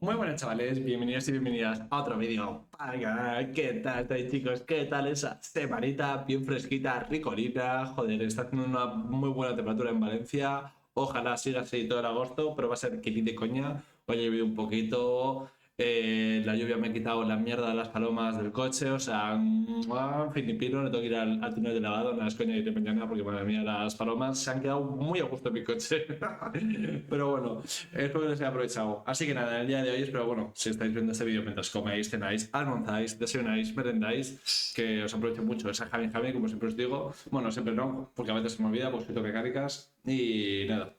Muy buenas chavales, bienvenidos y bienvenidas a otro vídeo para el canal. ¿Qué tal estáis chicos? ¿Qué tal esa semanita bien fresquita, ricolita? Joder, está haciendo una muy buena temperatura en Valencia. Ojalá siga así todo el agosto, pero va a ser que ni de coña. Hoy ha llovido un poquito, la lluvia me ha quitado la mierda de las palomas del coche, o sea, filipino, no tengo que ir al túnel de lavado, nada es coña de mañana porque madre mía, las palomas se han quedado muy a gusto en mi coche. Pero bueno, espero que les haya aprovechado. Así que nada, en el día de hoy espero, bueno, si estáis viendo este vídeo mientras coméis, cenáis, almorzáis, desayunáis, merendáis, que os aproveche mucho esa Javi Javi, como siempre os digo. Bueno, siempre no, porque a veces se me olvida, pues quito mecánicas y nada.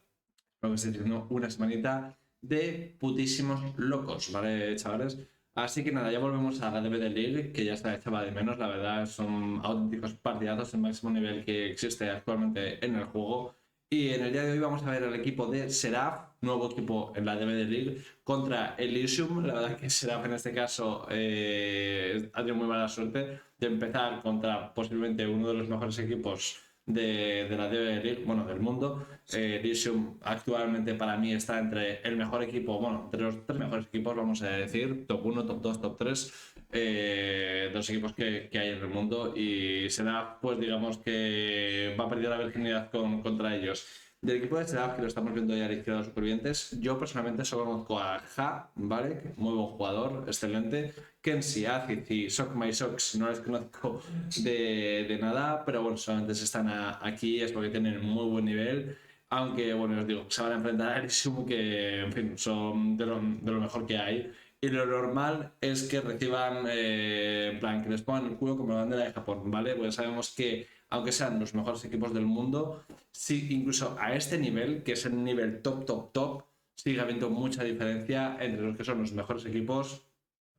Espero que estéis teniendo una semanita de putísimos locos, ¿vale, chavales? Así que nada, ya volvemos a la DBDLEAGUE, que ya está echaba de menos, la verdad, son auténticos partidazos, el máximo nivel que existe actualmente en el juego. Y en el día de hoy vamos a ver al equipo de SERAPH, nuevo equipo en la DBDLEAGUE, contra Elysium. La verdad que SERAPH en este caso ha tenido muy mala suerte de empezar contra posiblemente uno de los mejores equipos de la DBDLEAGUE, bueno, del mundo. Elysium actualmente para mí está entre el mejor equipo, bueno, entre los tres mejores equipos, vamos a decir, top 1, top 2, top 3 de los equipos que hay en el mundo, y será, pues digamos que va a perder la virginidad contra ellos. Del equipo de SERAPH, que lo estamos viendo ya a la izquierda de los supervivientes, yo personalmente solo conozco a Ja, ¿vale? Muy buen jugador, excelente. Kenzie, Aziz y Sock My Socks no les conozco de nada, pero bueno, solamente se están aquí es porque tienen muy buen nivel. Aunque, bueno, os digo, se van a enfrentar a Elysium, que, en fin, son de lo mejor que hay. Y lo normal es que reciban, en plan, que les pongan el culo como la bandera de Japón, ¿vale? Porque sabemos que, aunque sean los mejores equipos del mundo, sí, incluso a este nivel, que es el nivel top, top, top, sigue habiendo mucha diferencia entre los que son los mejores equipos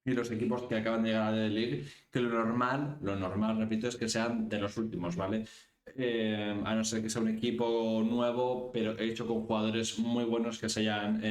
y los equipos que acaban de llegar a la D-League, que lo normal, repito, es que sean de los últimos, ¿vale? A no ser que sea un equipo nuevo, pero hecho con jugadores muy buenos que se hayan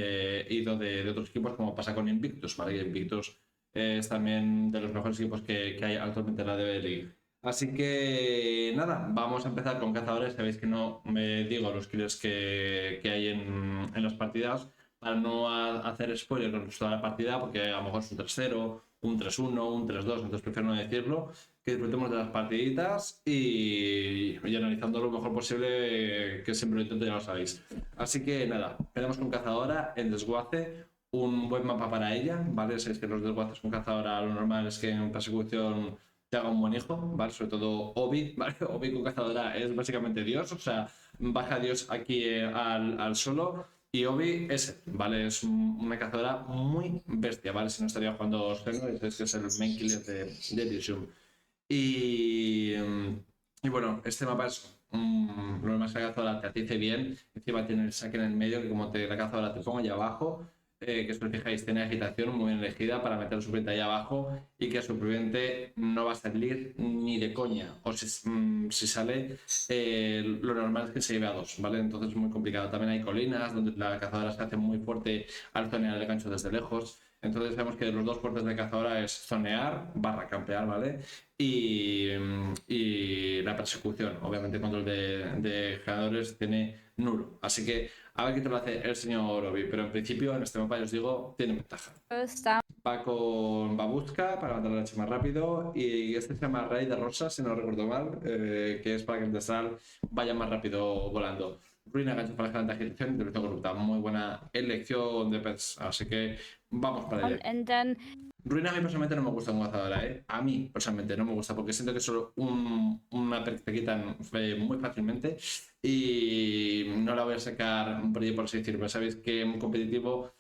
ido de otros equipos, como pasa con Invictus, ¿vale? Y Invictus es también de los mejores equipos que hay actualmente en la D-League. Así que nada, vamos a empezar con cazadores. Sabéis que no me digo los kills que hay en las partidas para no hacer spoiler con toda la partida, porque a lo mejor es un 3-0, un 3-1, un 3-2, entonces prefiero no decirlo, que disfrutemos de las partiditas y analizando lo mejor posible, que siempre lo intento, ya lo sabéis. Así que nada, tenemos con cazadora en desguace, un buen mapa para ella, ¿vale? Sabéis que los desguaces con cazadora lo normal es que en persecución te haga un buen hijo, ¿vale? Sobre todo Obi, ¿vale? Obi con cazadora es básicamente Dios, o sea, baja Dios aquí al solo. Y Obi es, ¿vale? Es una cazadora muy bestia, ¿vale? Si no estaría jugando Seno, es que es el main killer de Elysium. Y, y bueno, este mapa es lo más que la cazadora te atice bien. Encima tiene el saque en el medio, que como la cazadora te pongo allá abajo, que si os fijáis, tiene agitación muy bien elegida para meter el superviviente ahí abajo y que el superviviente no va a salir ni de coña. O si sale, lo normal es que se lleve a dos, ¿vale? Entonces es muy complicado. También hay colinas donde la cazadora se hace muy fuerte al zonear el gancho desde lejos. Entonces vemos que los dos fuertes de cazadora es zonear barra campear, ¿vale? Y la persecución. Obviamente control de generadores tiene nulo. Así que a ver qué te lo hace el señor Obi. Pero en principio en este mapa, ya os digo, tiene ventaja. Va con Babushka para matar a la H más rápido. Y este se llama Rey de Rosa, si no recuerdo mal, que es para que el Tesal vaya más rápido volando. Ruina gancho para la agitación, intervención corrupta. Muy buena elección de pets. Así que vamos para allá. Ruina a mí personalmente no me gusta como cazadora, ¿eh? A mí personalmente no me gusta porque siento que es solo una perk que te quitan muy fácilmente y no la voy a sacar por ahí por así decirlo. Sabéis que en competitivo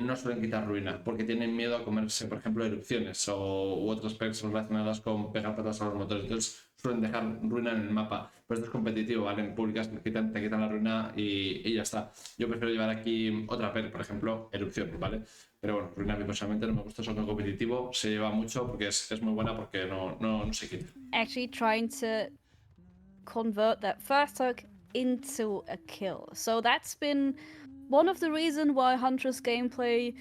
no suelen quitar ruina porque tienen miedo a comerse, por ejemplo, erupciones u otras perks relacionadas con pegar patas a los motores. Entonces suelen dejar ruina en el mapa. Pero esto es competitivo, ¿vale? En públicas te quitan la ruina y ya está. Yo prefiero llevar aquí otra perk, por ejemplo, erupción, ¿vale? Pero bueno, ruina a mí personalmente no me gusta, solo competitivo se lleva mucho porque es muy buena porque no se quita. Actually trying to convert that first hook into a kill. So that's been one of the reasons why Huntress gameplay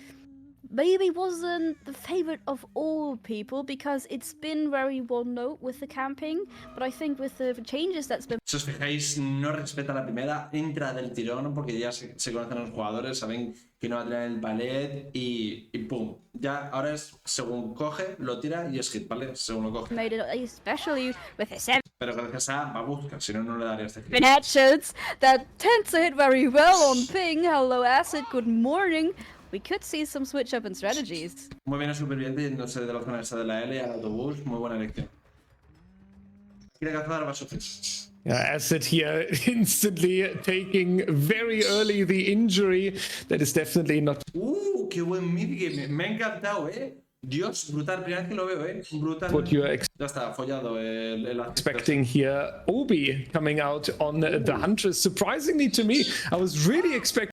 maybe wasn't the favorite of all people because it's been very one note with the camping, but I think with the changes that's been. Si os fijáis, no respeta la primera, entra del tirón porque ya se conocen a los jugadores, saben que no va a tirar el palet y pum. Ya ahora es según coge, lo tira y es hit, ¿vale? Según lo coge. Made it, especially with the 7 Pero gracias a Babushka, si no, no le daría este hit. headshots that tend to hit very well on ping. Hello, Acid, good morning. We could see some switch up in strategies. Muy bien el superviviente yéndose de la zona esta de la L al autobús, muy buena elección. Quiere cazar Basofis. Acid here instantly taking very early the injury. That is definitely not Qué buen midgame. Me ha encantado, Dios, brutal. Primera vez que lo veo, brutal. what you are Ya está, follado el expecting here. Obi coming out on the Huntress. Surprisingly to me, I was really expecting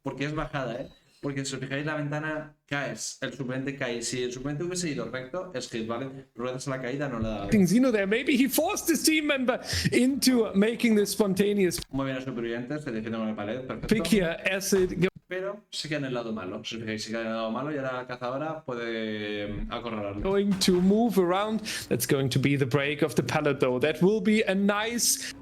Porque es bajada, Porque si os fijáis la ventana, caes, el suplente cae. Si el suplente hubiese ido recto, es hit, ¿vale? Ruedas a la caída, no le da. Zeno there. Maybe he forced his team member into making this spontaneous Muy bien el superviviente, se defiende con el palet, perfecto. pick here. Acid Pero se queda en el lado malo. Si os fijáis, se queda en el lado malo y ahora la cazadora puede acorralarlo. going to move around. That's going to be the break of the pallet though. That will be a nice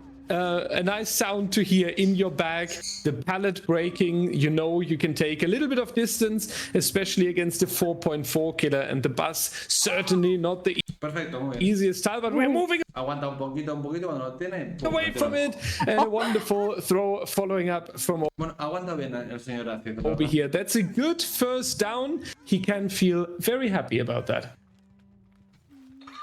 sound to hear in your bag. The pallet breaking, you know, you can take a little bit of distance, especially against the 4.4 killer, and the bus certainly not the Perfecto, muy bien. easiest style, but we're moving Aguanta un poquito cuando lo tiene. pum, away lo tira. from it, and a wonderful throw following up from Bueno, aguanta bien el señor Acid. Obi here. That's a good first down. He can feel very happy about that.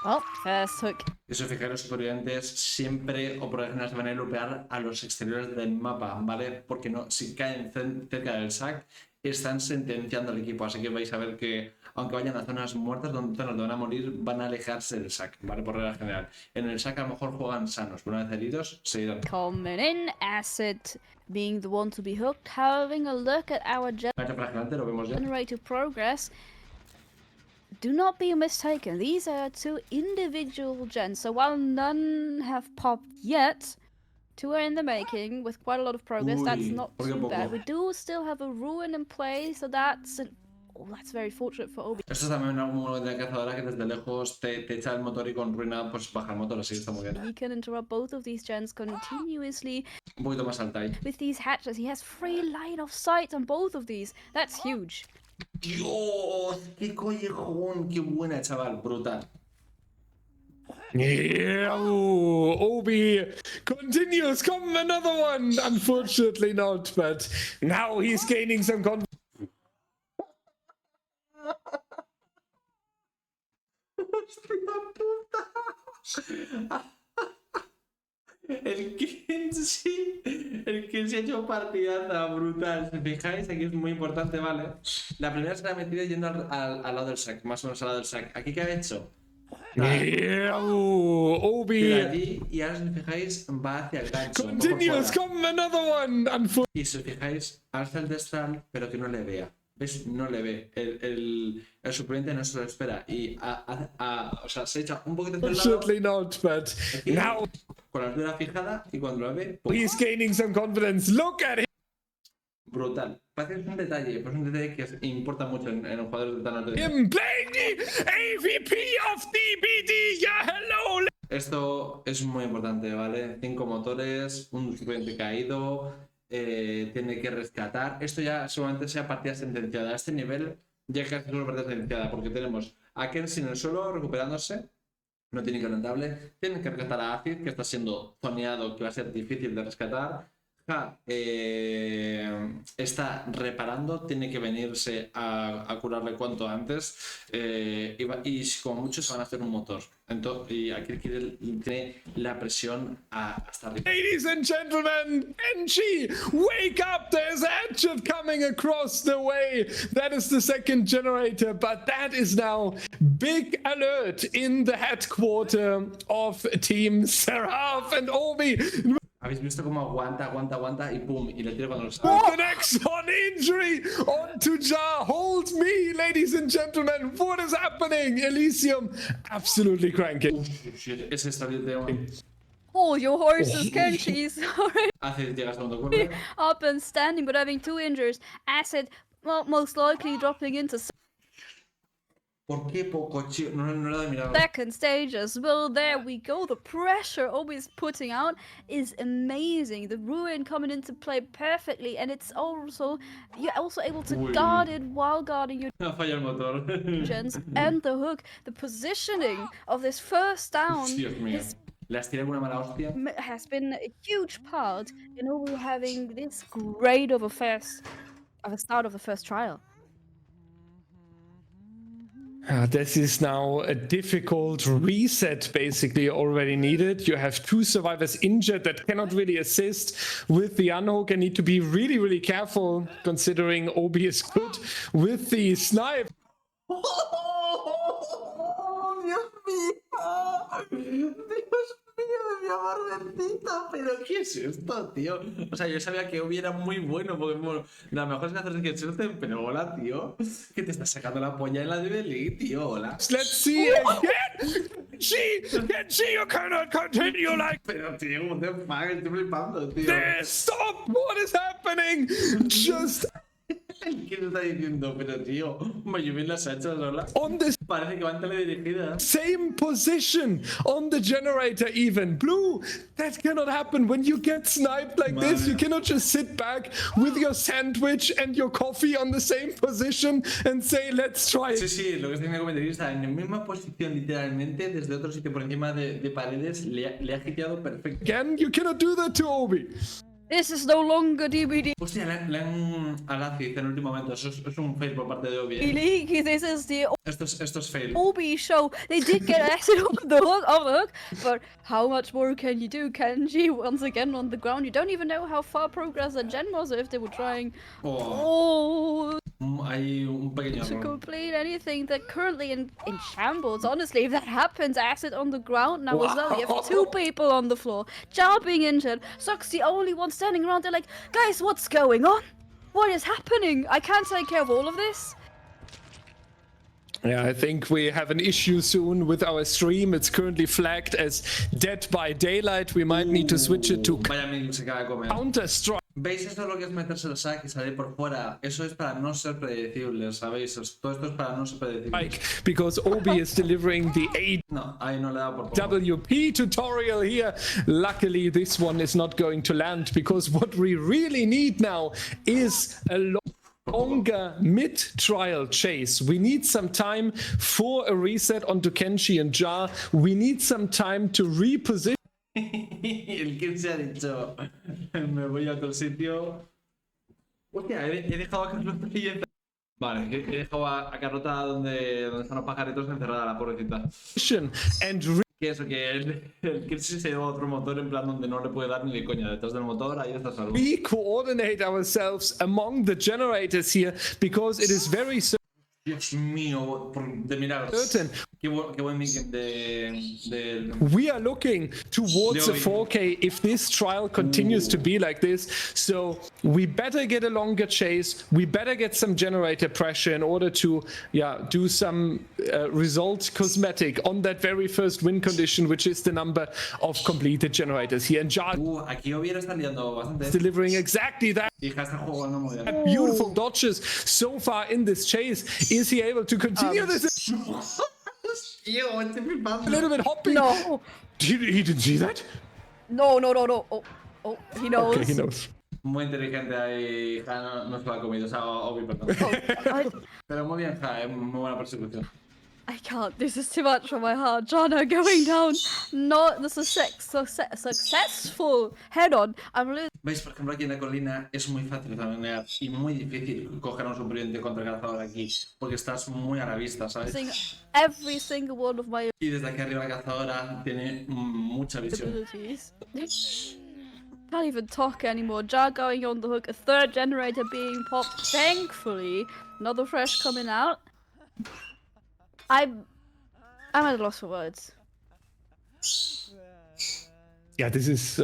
Well, first hook. Y si os fijáis, los supervivientes siempre o por lo general se van a lupear a los exteriores del mapa, ¿vale? Porque no, si caen cerca del sac, están sentenciando al equipo. Así que vais a ver que, aunque vayan a zonas muertas donde van a morir, van a alejarse del sac, ¿vale? Por regla general. En el sac a lo mejor juegan sanos, pero una vez heridos, se irán. Coming in, Acid being the one to be hooked, having a look at our Gancho fragilante, lo vemos ya. generator progress. Do not be mistaken, these are two individual gens, so while none have popped yet, two are in the making with quite a lot of progress. That's Uy, not poco a too poco. bad. We do still have a ruin in play, so that's that's very fortunate for Obi. Esto es también algo muy de la cazadora que desde lejos te echa el motor y con ruina pues baja el motor, así que está muy bien. He can interrupt both of these gens continuously Un poquito más alta ahí. with these hatches. He has free line of sight on both of these. That's huge. ¡Dios! ¡Qué collejón! ¡Qué buena, chaval! Brutal. Yeah, ooh, Obi continues. Come another one. Unfortunately not, but now he's gaining some confidence. ¡Hostia puta! El Kenshi ha hecho partidaza brutal. Si fijáis, aquí es muy importante, ¿vale? La primera se la ha metido yendo al lado del sac, más o menos al lado del sac. ¿Aquí qué ha hecho? Yeah, ooh, Tira Obi allí y ahora si os fijáis va hacia el gancho. un poco continues. fuera. Come another one. Unfortunately. Y si os fijáis, alza el destral, pero que no le vea. ¿Ves? No le ve. El suplente no se lo espera. Y o sea, se echa un poquito hacia el lado. Unfortunately not, but Aquí, now con la altura fijada y cuando lo ve, ¡pum! he's gaining some confidence. Look at him. Brutal. Parece que es un detalle, pero es un detalle que importa mucho en los jugadores de tan alto nivel. Him playing the AVP of DBD. Yeah, hello. Esto es muy importante, ¿vale? 5 motores, un suplente caído, tiene que rescatar. Esto ya seguramente sea partida sentenciada. A este nivel ya casi es una partida sentenciada, porque tenemos a Kenshi en el suelo recuperándose. No tiene que rentable. Tienen que rescatar a Acid, que está siendo zoneado, que va a ser difícil de rescatar. Ja, está reparando, tiene que venirse a curarle cuanto antes. Y como mucho se van a hacer un motor. Entonces, y aquí tiene la presión hasta arriba. Ladies and gentlemen, Kenshi, wake up! There's a headshot coming across the way. That is the second generator, but that is now big alert in the headquarter of Team SERAPH and Obi. ¿Habéis visto cómo aguanta y pum? Y le tira cuando lo sabe. The next one injury onto Jar. Hold me, ladies and gentlemen. What is happening? Elysium absolutely cranking. Ese está bien de Hold your horses, Kenshi. Sorry. Hace llega segundo cuerpo. Up and standing, but having two injuries. Acid well, most likely dropping into ¿Por qué poco, chico? No lo he mirado. second stage as well. There we go. The pressure always putting out is amazing. The ruin coming into play perfectly, and it's also you're also able to guard it while guarding your Me ha fallado el motor. gens and the hook. The positioning of this first down Dios mío. ¿Las tira alguna mala hostia? has been a huge part in over having this great of a start of the first trial. This is now a difficult reset basically already needed. You have two survivors injured that cannot really assist with the unhook and need to be really, really careful considering Obi is good with the snipe. Dios mío. Dios mío de mi amor bendito. Pero ¿qué es esto, tío? O sea, yo sabía que Obi era muy bueno, porque bueno, las mejores canciones que existen, pero hola, tío. Que te estás sacando la polla en la DBDLEAGUE, tío, hola. Let's see again. She, you cannot continue like. Pero tío, what the fuck, estoy flipando, tío. Stop! What is happening? Just ¿Qué te está diciendo? Pero tío, me llevé las hachas, hola. on the Parece que van teledirigidas. same position on the generator even. Blue, that cannot happen when you get sniped like this. You cannot just sit back with your sandwich and your coffee on the same position and say, let's try Sí, it. sí, lo que estoy viendo que está en la misma posición literalmente, desde otro sitio por encima de paredes, le ha hiteado perfecto. Again, you cannot do that to Obi. This is no longer DBD Hostia, le han Análisis en el último momento, eso es un fail por parte de Obi. League. This is the Esto es fail. Obi show. They did get acid on the hook, but how much more can you do? Kenji once again on the ground. You don't even know how far progress that Gen was if they were trying. Oh, Hay un pequeño to error. complete anything. They're currently in shambles. Honestly, if that happens, acid on the ground now as well. You have two people on the floor. Jar being injured. Sock's the only one standing around. They're like, guys, what's going on? What is happening? I can't take care of all of this. Yeah, I think we have an issue soon with our stream. It's currently flagged as Dead by Daylight. We might need to switch it to Vaya mínimo se acaba de comer. Counter-Strike. ¿Veis? Esto es lo que es meterse el saque y salir por fuera. Eso es para no ser predecible, ¿sabéis? Todo esto es para no ser predecible. Because Obi is delivering the No, ahí no le da por poco. AWP tutorial here. Luckily, this one is not going to land because what we really need now is a longer mid-trial chase. We need some time for a reset onto Kenshi and Jar. We need some time to reposition. El que se ha dicho, me voy a otro sitio. Hostia, he dejado a Carlota ahí. Vale, he dejado a Carlota donde están los pajaritos encerrada, la pobrecita. And Que eso, que el Kirsi se lleva a otro motor en plan donde no le puede dar ni de coña. Detrás del motor, ahí está salvo. we coordinate ourselves among the generators here because it is very Dios mío, de milagros. certain. Qué buen mic de We are looking towards a 4K if this trial continues to be like this. So we better get a longer chase. We better get some generator pressure in order to, do some result cosmetic on that very first win condition, which is the number of completed generators here. And Jar aquí Obiera está liando bastante. delivering exactly that. Hija, está jugando muy bien. Beautiful dodges so far in this chase. Is he able to continue this? Tío, estoy A flipando. little bit hopping. No, He didn't see that? no. Oh, he knows. Okay, he knows. Muy inteligente ahí, Ja, no se lo ha comido, o sea, Obi, perdón. I, Pero muy bien, Ja, muy buena persecución. I can't. This is too much for my heart. Jana going down. Not the successful head-on. I'm losing. ¿Veis? Por ejemplo, aquí en la colina es muy fácil zanear y muy difícil coger a un superviviente contra el cazador aquí, porque estás muy a la vista, ¿sabes? Every single one of my Y desde aquí arriba la cazadora tiene mucha visión. abilities. Can't even talk anymore. Jar going on the hook. A third generator being popped. Thankfully, another fresh coming out. I'm at a loss for words. Yeah, this is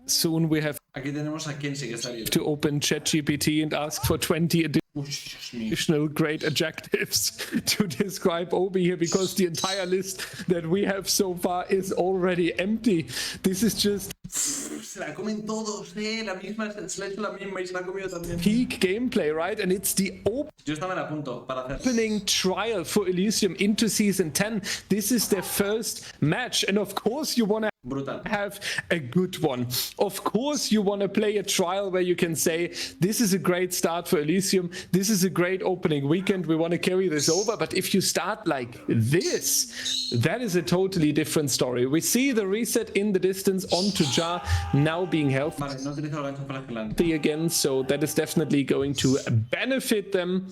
soon we have Aquí tenemos a quien sí que está libre. to open ChatGPT and ask for 20 Uy, Dios mío. additional great adjectives to describe Obi here because the entire list that we have so far is already empty. This is just se la comen todos, la misma, se la ha hecho la misma y se la ha comido también. Peak gameplay, right? And it's the Yo estaba en a punto para hacer. opening trial for Elysium into Season 10. This is their first match. And of course you want to Brutal. have a good one. Of course you want to play a trial where you can say, this is a great start for Elysium. This is a great opening weekend. We want to carry this over. But if you start like this, that is a totally different story. We see the reset in the distance onto Jar now being healthy Vale, no utilizo el gancho flagelante. again, so that is definitely going to benefit them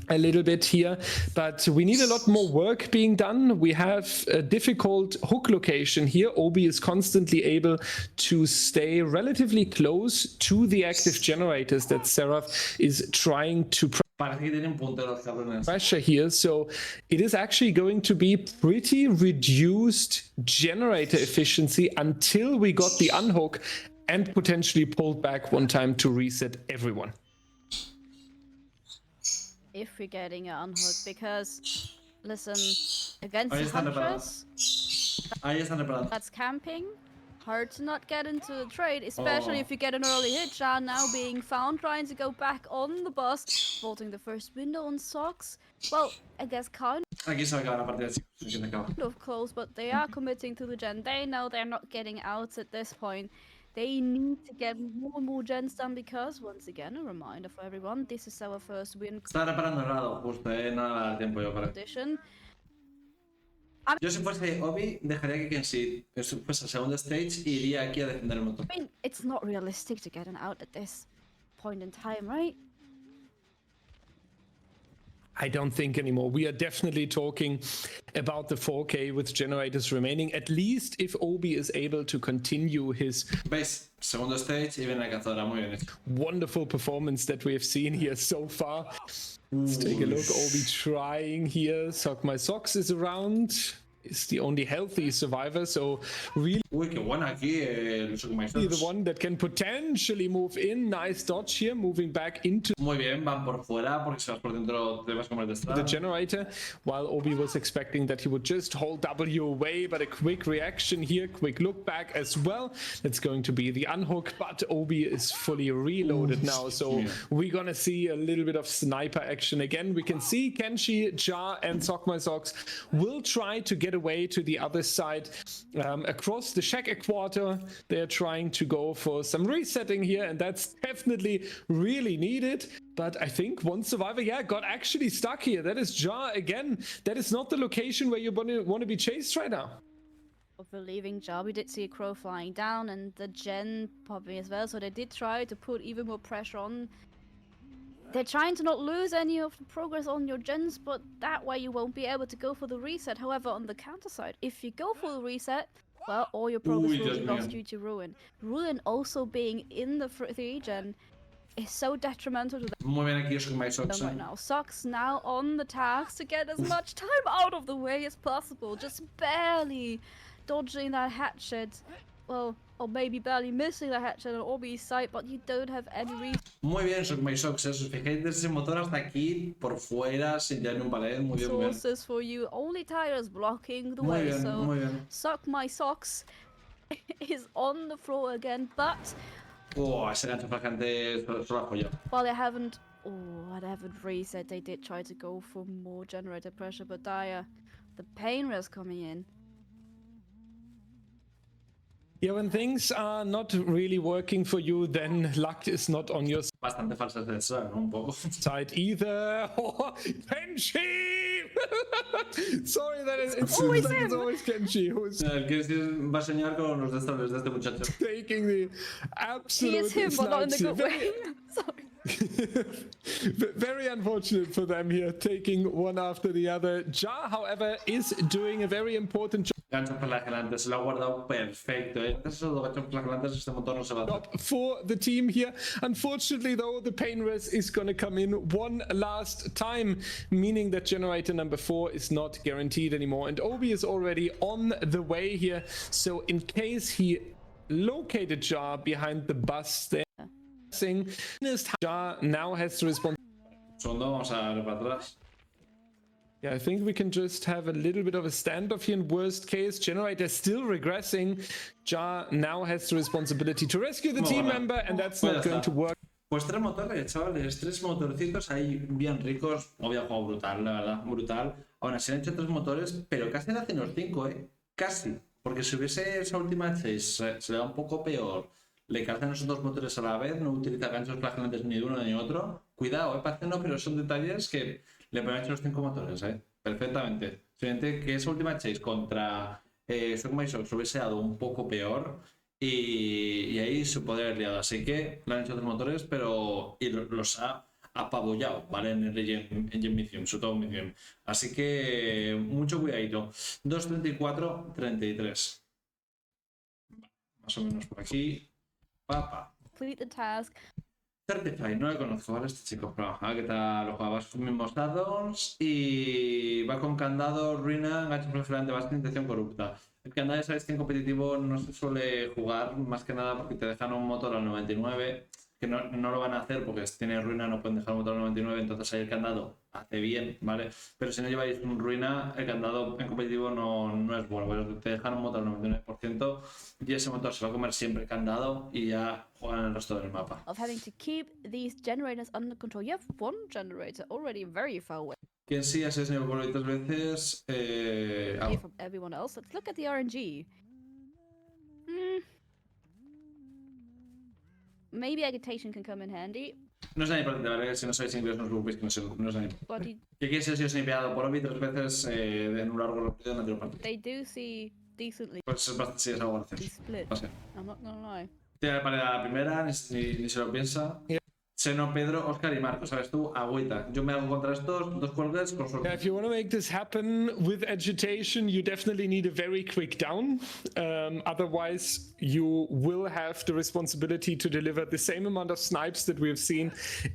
a little bit here, but we need a lot more work being done. We have a difficult hook location here. Obi is constantly able to stay relatively close to the active generators that SERAPH is trying to Parece que tienen punto los cabrones. pressure here, so it is actually going to be pretty reduced generator efficiency until we got the unhook and potentially pulled back one time to reset everyone. If we're getting an unhook, because listen, against Ahí the están Huntress, Ahí están reparados. that's camping. Hard to not get into the trade, especially Oh. if you get an early hit. Jar now being found, trying to go back on the bus, vaulting the first window on Socks. Well, I guess kind Aquí se va a acabar la partida, chicos. Aquí se acaba. of close, but they are committing to the gen. They know they're not getting out at this point. They need to get more and more gens done because, once again, a reminder for everyone, this is our first win Estaba reparando el lado, justo, no va a dar tiempo yo para. condition. Yo si fuese Obi, dejaría que Kenshi fuese el segundo stage y iría aquí a defender el motor. I mean, it's not realistic to get an out at this point in time, right? I don't think anymore. We are definitely talking about the 4K with generators remaining, at least if Obi is able to continue his ¿Veis? Segundo stage y viene la cazadora, muy bien hecho. wonderful performance that we have seen here so far. Let's take a look. Obi trying here. Sock My Socks is around. Is the only healthy survivor, so really Uy, qué buena aquí el Sukumaizos. the one that can potentially move in. Nice dodge here, moving back into Muy bien, van por fuera porque si vas por dentro te vas a comer de the estrada. generator, while Obi was expecting that he would just hold W away, but a quick reaction here, quick look back as well. That's going to be the unhook, but Obi is fully reloaded now, so we're gonna see a little bit of sniper action again. We can see Kenshi, Jar, and Sock My Socks will try to get away to the other side across the Shack Quarter. They're trying to go for some resetting here, and that's definitely really needed. But I think one survivor, got actually stuck here. That is Jar again. That is not the location where you want to be chased right now. For leaving Jar, we did see a crow flying down and the gen popping as well, so they did try to put even more pressure on. They're trying to not lose any of the progress on your gens, but that way you won't be able to go for the reset. However, on the counter side, if you go for the reset, well, all your progress Uy, will Dios be lost mío. due to Ruin. Ruin also being in the 3 gen is so detrimental to Muy bien aquí Sukumaizos. them right now. Socks now on the task to get as much time out of the way as possible, just barely dodging that hatchet. Well, or maybe barely missing the hatchet on Obi's side, but you don't have any reason. Muy bien Sukumaizos, os fijáis de ese motor hasta aquí, por fuera, sin tirar ni un pared. Muy bien, muy bien. Sources for you. Only tires blocking the Muy way, bien, so muy bien. Sock My Socks is on the floor again, but Oh, ese gancho flagante solo la yo. while they haven't reset, they did try to go for more generator pressure, but Dire, the pain was coming in. Yeah, when things are not really working for you, then luck is not on your Bastante falsas de eso, ¿no? Un poco. side either. Oh, Kenshi! Sorry, that it seems always like it's him. always Kenshi who's El que va a soñar con los destables de este muchacho. taking the absolute He is him, but not in the snipes good here. way. Sorry. Very unfortunate for them here, taking one after the other. Jar, however, is doing a very important Gancho flagelante, se lo ha guardado perfecto. Esos dos ganchos flagelantes, este motor no se va a hacer. job for the team here. Unfortunately, though, the pain res is going to come in one last time, meaning that generator number 4 is not guaranteed anymore. And Obi is already on the way here. So in case he located Jar behind the bus there, Jar now has to respond. Segundo, vamos a ver para atrás. Yeah, I think we can just have a little bit of a standoff here in worst case. Generator still regressing. Ja now has the responsibility to rescue the team member, and that's not going to work. Pues 3 motores, chavales, 3 motorcitos ahí bien ricos. Había jugado brutal, la verdad, brutal. Aún así han hecho 3 motores, pero casi le hacen los 5, casi. Porque si hubiese esa última chase, se le da un poco peor. Le cargan esos 2 motores a la vez, no utiliza ganchos flagelantes ni de uno ni otro. Cuidado, parece no, pero son detalles que le pueden hacer los 5 motores, perfectamente. Simplemente que esa última chase contra Sogma y Sox hubiese dado un poco peor y ahí se podría haber liado. Así que le han hecho 3 motores, pero los ha apabullado, ¿vale? En el Mission, sobre todo en Mission. Así que mucho cuidadito. 2.34-33. Más o menos por aquí. Papa. Complete the task. Certify, no le conozco, ¿vale? Este chico, pero ¿qué tal lo juega? Va con mismos dados y va con candado, ruina, gancho flagelante, base de intención corrupta. El candado, ya sabéis que en competitivo no se suele jugar, más que nada porque te dejan un motor al 99, que no lo van a hacer porque si tiene ruina no pueden dejar un motor al 99, entonces ahí el candado hace bien, ¿vale? Pero si no lleváis un ruina, el candado en competitivo no es bueno, porque te dejan un motor al 99% y ese motor se va a comer siempre el candado y ya juegan el resto del mapa. Of having to keep these generators under control. You have one generator already very far away ¿Quién sí ha sido señor por 3 veces? from everyone else. Let's look at the RNG. Maybe agitation can come in handy. No es tan importante, ¿vale? Si no sabéis inglés, no os preocupéis, que no es tan importante. ¿Qué quiere ser si os he enviado por Obi 3 veces en un largo recorrido en la anterior parte? They do see decently. Pues es bastante, sí, es algo gracioso. Split. Así. I'm not gonna lie. Tiene para la primera, ni se lo piensa. Seno, Pedro, Oscar y Marco, ¿sabes tú? Agüita. Yo me hago contra estos 2 cuelgues con suerte. If you want to make this happen with agitation, you definitely need a very quick down. Otherwise, you will have the responsibility to deliver the same amount of snipes that we have seen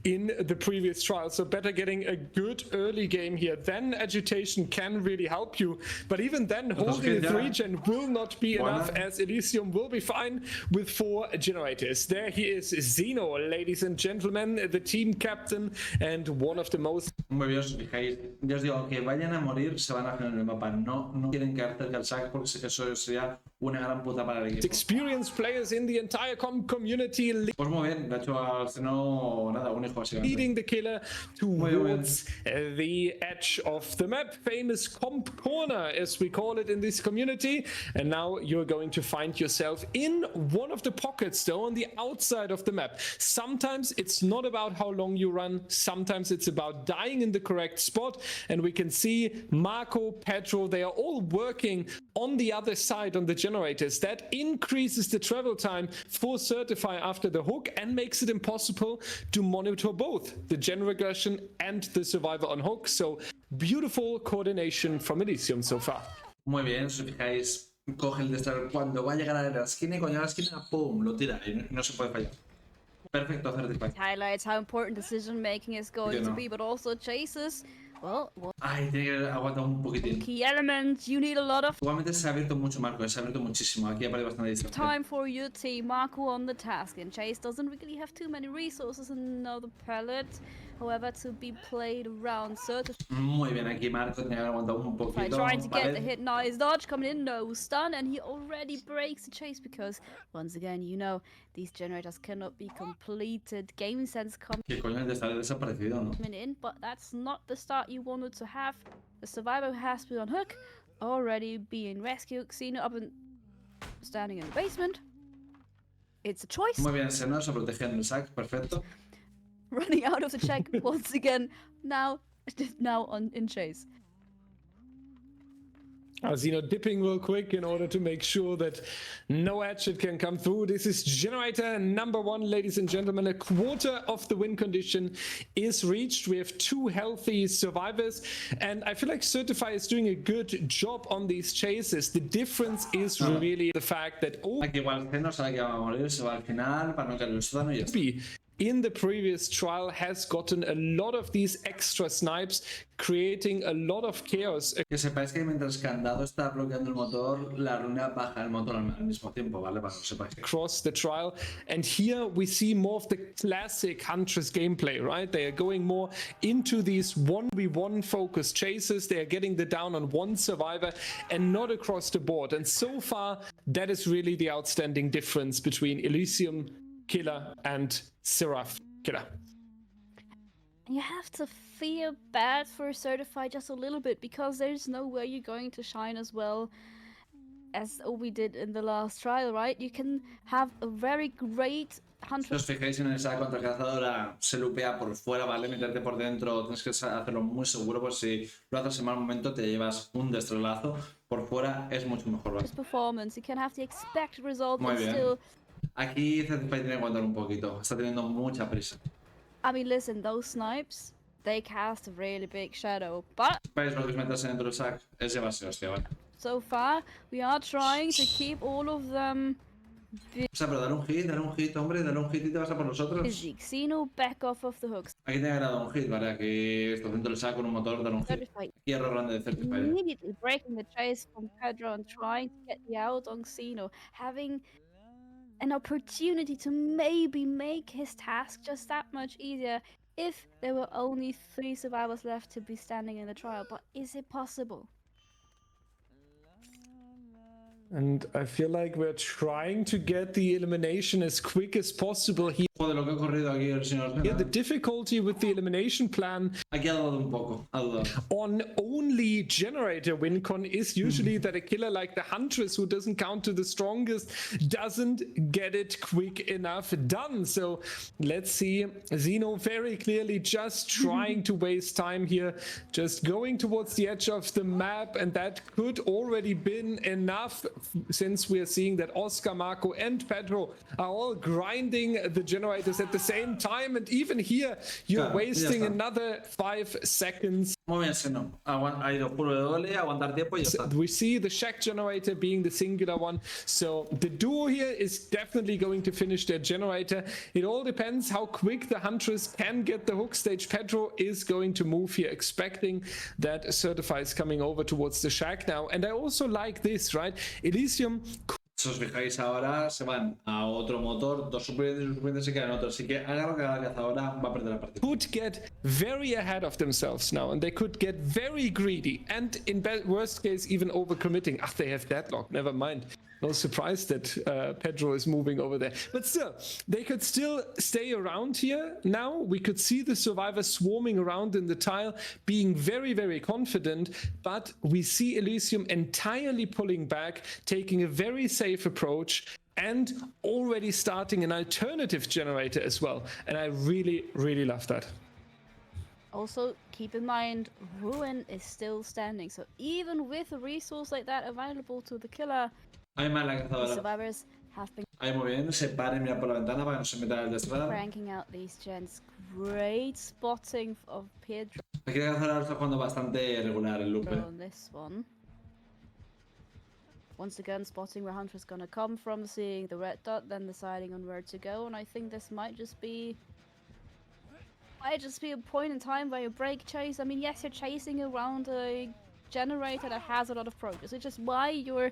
in the previous trial. So better getting a good early game here. Then agitation can really help you. But even then, holding a 3-gen will not be enough, as Elysium will be fine with 4 generators. There he is, Zeno, ladies and gentlemen, the team captain and one of the most... Muy bien, os fijáis. Ya os digo, que vayan a morir, se van a hacer en el mapa. No quieren quedar cerca del sac porque eso sería una gran puta para el equipo. Experienced players in the entire community. Pues muy bien, de hecho al Seno, nada, un hijo básicamente. Leading the killer towards the edge of the map. Famous comp corner, as we call it in this community. And now you're going to find yourself in one of the pockets, though, on the outside of the map. Sometimes it's not about how long you run. Sometimes it's about dying in the correct spot. And we can see Marco, Pedro, they are all working on the other side on the generators. That increases the travel time for Certify after the hook and makes it impossible to monitor both the gen regression and the survivor on hook. So beautiful coordination from Elysium so far. Muy bien, si os fijáis, coge el distractor cuando va a llegar a la esquina y cuando llega a la esquina, ¡pum!, lo tira y no se puede fallar. Perfecto, Certify. Highlights how important decision making is going to be, but also chases. Well, Ay, tiene que aguantar un poquitín. key elements, you need a lot of Igualmente se ha abierto mucho Marco, se ha abierto muchísimo. Aquí aparece bastante distancia. time for your team. Marco on the task, and Chase doesn't really have too many resources in another pallet. However, to be played around Certify Muy bien, aquí Marco tiene que aguantar un poquito. trying to get the ¿vale? hit. Nice dodge coming in, no stun, and he already breaks the chase because, once again, you know, these generators cannot be completed. Game sense coming ¿Qué coño está desaparecido, no? in, but that's not the start you wanted to have. The survivor has been on hook, already being rescued. Xeno up and standing in the basement. It's a choice. Muy bien, Seno se protege en el sac, perfecto. Running out of the check once again. Now in chase. Zeno dipping real quick in order to make sure that no hatchet can come through. This is generator number 1, ladies and gentlemen. A quarter of the win condition is reached. We have 2 healthy survivors, and I feel like Certify is doing a good job on these chases. The difference is really the fact that Aquí igual Seno sabe que va a morir, se va al final para no caer el sótano y ya está. Obi in the previous trial has gotten a lot of these extra snipes, creating a lot of chaos Que sepáis que mientras Candado está bloqueando el motor, la runa baja el motor al mismo tiempo, ¿vale? Para que lo sepáis. across the trial. And here we see more of the classic Huntress gameplay, right? They are going more into these 1v1 focused chases. They are getting the down on one survivor and not across the board. And so far, that is really the outstanding difference between Elysium Killer and SERAPH Killer. You have to feel bad for Certified just a little bit, because there's no way you're going to shine as well as we did in the last trial, right? You can have a very great Si os Huntress. fijáis en esa contracazadora, se lupea por fuera, ¿vale? Meterte por dentro, tienes que hacerlo muy seguro, pues si lo haces en mal momento te llevas un destrelazo. Por fuera es mucho mejor, ¿vale? Performance. You can have the expected result, Muy but bien. still. Aquí Certified tiene que aguantar un poquito, está teniendo mucha prisa. I mean, listen, those snipes, they cast a really big shadow, but ¿Veis lo que es meterse dentro del sac? Es llevarse hostia, ¿vale? so far we are trying to keep all of them O sea, pero dale un hit, hombre, dale un hit y te vas a por los otros. busy. Xeno back off of the hooks. Aquí te ha dado un hit, ¿vale? Aquí estás dentro del sac con un motor, dale un hit. Certified Y error grande de Certified. immediately breaking the chase from Pedro and trying to get the out on Xeno, having an opportunity to maybe make his task just that much easier if there were only 3 survivors left to be standing in the trial. But is it possible? And I feel like we're trying to get the elimination as quick as possible here. Joder, lo que ha ocurrido aquí el señor. The difficulty with the elimination plan Aquí ha dudado un poco, ha dudado. on only generator win con is usually that a killer like the Huntress, who doesn't count to the strongest, doesn't get it quick enough done. So let's see. Xeno very clearly just trying to waste time here, just going towards the edge of the map, and that could already been enough, since we are seeing that Oscar, Marco and Pedro are all grinding the generators at the same time, and even here you're Claro, wasting ya está. another 5 seconds. Muy bien, Seno. Ha ido puro de doble, aguantar tiempo y ya está. We see the shack generator being the singular one, so the duo here is definitely going to finish their generator. It all depends how quick the Huntress can get the hook stage. Pedro is going to move here, expecting that Certify is coming over towards the shack now. And I also like this, right? Elysium Si os fijáis ahora, se van a otro motor, dos suplentes y un suplente se quedan en otro. Así que agarra que la cazadora va a perder la partida. could get very ahead of themselves now, and they could get very greedy, and in worst case even overcommitting. Ah, they have deadlock, never mind. No surprise that Pedro is moving over there. But still, they could still stay around here. Now we could see the survivors swarming around in the tile, being very, very confident. But we see Elysium entirely pulling back, taking a very safe approach, and already starting an alternative generator as well. And I really, really love that. Also, keep in mind, Ruin is still standing, so even with a resource like that available to the killer, Ahí más la the cazadora. survivors have been Ahí muy bien, se para y mira por la ventana para que no se meta el destrada. cranking out these gens. Great spotting of Pedro Aquí la cazadora está jugando bastante regular el loop. on this one. Once again, spotting where Huntress gonna come from, seeing the red dot, then deciding on where to go, and I think this might just be a point in time where you break chase. I mean, yes, you're chasing around a generator that has a lot of progress, which is why you're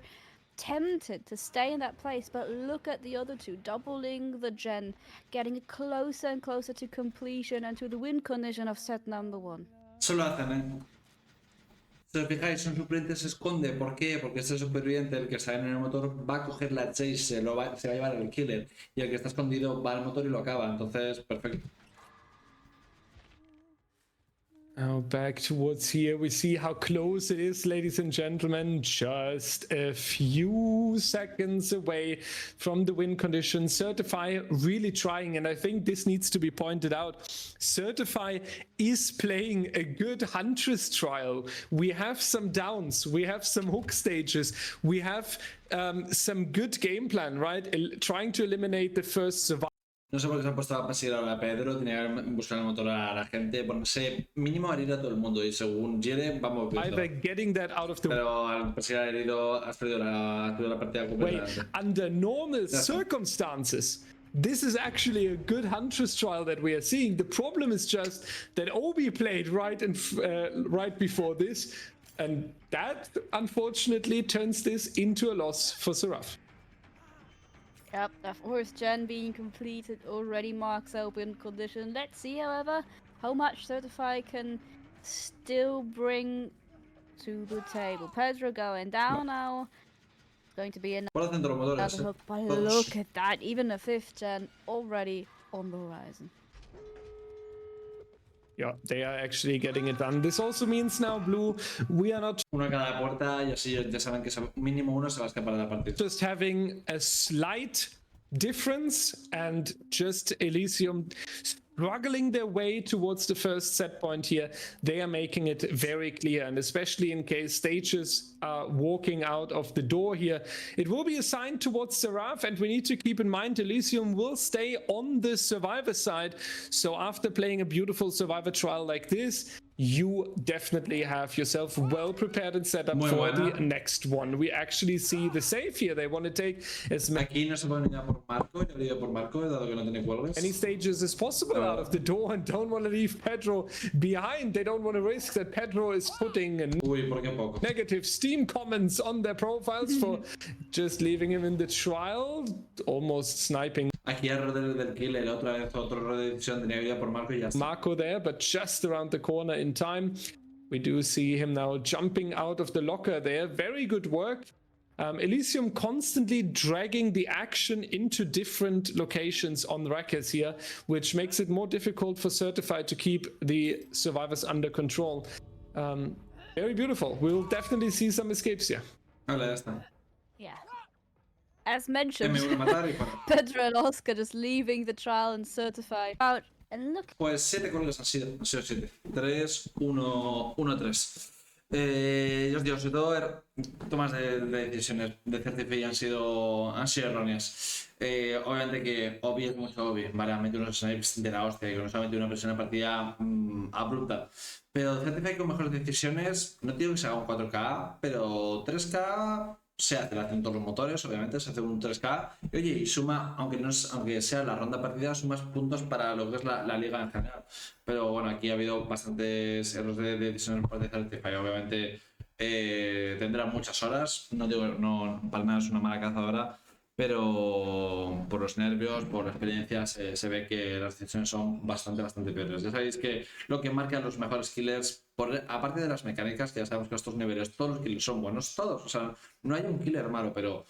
tempted to stay in that place, but look at the other two, doubling the gen, getting closer and closer to completion and to the win condition of set number 1. Eso lo hacen, ¿eh? Si os fijáis, un suplente se esconde. ¿Por qué? Porque este superviviente, el que está en el motor, va a coger la chase, se va a llevar el killer. Y el que está escondido va al motor y lo acaba. Entonces, perfecto. Now back towards here, we see how close it is, ladies and gentlemen. Just a few seconds away from the win condition. Certify really trying, and I think this needs to be pointed out. Certify is playing a good Huntress trial. We have some downs, we have some hook stages, we have some good game plan, right? Trying to eliminate the first survivor. No sé por qué se han puesto a perseguir ahora a Pedro, tenía que buscar el motor a la gente, ponerse mínimo a herir a todo el mundo y según Jere vamos viendo. Either getting that out of the Pero al perseguir al herido has perdido la partida way completamente. under normal circumstances. this is actually a good Huntress trial that we are seeing. The problem is just that Obi played right before this, and that unfortunately turns this into a loss for SERAPH. Yep, the fourth gen being completed already marks open condition. Let's see, however, how much Certify can still bring to the table. Pedro going down now. It's going to be another hook, but look at that. Even the fifth gen already on the horizon. Yeah, they are actually getting it done. This also means now, Blue, we are not Una cada puerta y así ya saben que mínimo uno se va a escapar de la partida. just having a slight difference and just Elysium struggling their way towards the first set point here. They are making it very clear, and especially in case stages are walking out of the door here, it will be assigned towards SERAPH, and we need to keep in mind Elysium will stay on the survivor side. So after playing a beautiful survivor trial like this, you definitely have yourself well prepared and set up for the next one. We actually see the save here. They want to take as Aquí no se pueden ir por Marco, yo iría por Marco, dado que no tiene cuelgues. many stages as possible out of the door and don't want to leave Pedro behind. They don't want to risk that Pedro is putting Uy, ¿por qué poco? negative Steam comments on their profiles for just leaving him in the trial, almost sniping Aquí error del killer, otra vez otro error de decisión, tenía que ir por Marco y ya está. Marco there, but just around the corner in time. We do see him now jumping out of the locker there. Very good work. Elysium constantly dragging the action into different locations on Rackers here, which makes it more difficult for Certified to keep the survivors under control. Very beautiful. We'll definitely see some escapes here. Vale, ya está. Yeah. As mentioned, Me voy a matar y para. Pedro and Oscar just leaving the trial and Certified out. And look, Pues 7 cuelgues han sido 7. 3, 1, 1, 3. Yo os digo, sobre todo tomas de decisiones de Certify han sido erróneas. Obviamente que Obi es mucho Obi, vale, ha metido unos snipes de la hostia, que no solamente una presión en partida abrupta. Pero Certify con mejores decisiones, no digo que se haga un 4K, pero 3K se hace, le hacen todos los motores, obviamente, se hace un 3K. Y oye, y suma, aunque sea la ronda partida, sumas puntos para lo que es la liga en general. Pero bueno, aquí ha habido bastantes errores de decisiones por parte de Certify. Obviamente tendrá muchas horas, no digo, no, para nada es una mala cazadora, pero por los nervios, por la experiencia, se ve que las decisiones son bastante peores. Ya sabéis que lo que marca a los mejores killers, aparte de las mecánicas, que ya sabemos que a estos niveles todos los killers son buenos, todos, o sea, no hay un killer malo, pero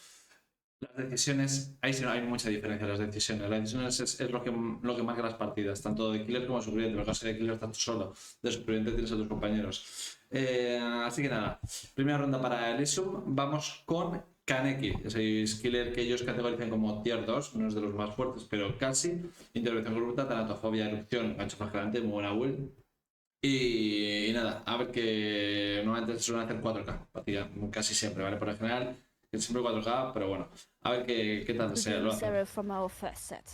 las decisiones, ahí sí no hay mucha diferencia. Las decisiones es lo que marca las partidas, tanto de killer como de superviviente. En el caso de killer estás tú solo, de superviviente tienes a tus compañeros. Así que nada, primera ronda para Elysium. Vamos con Kaneki, ese killer que ellos categorizan como tier 2, no es de los más fuertes, pero casi. Intervención corrupta, tanatofobia, erupción, gancho flagelante, muy buena build. Y nada, a ver que normalmente se suelen hacer 4K, partida, casi siempre, ¿vale? Por lo general, siempre 4K, pero bueno, a ver qué tal se lo hace. SERAPH from our first set.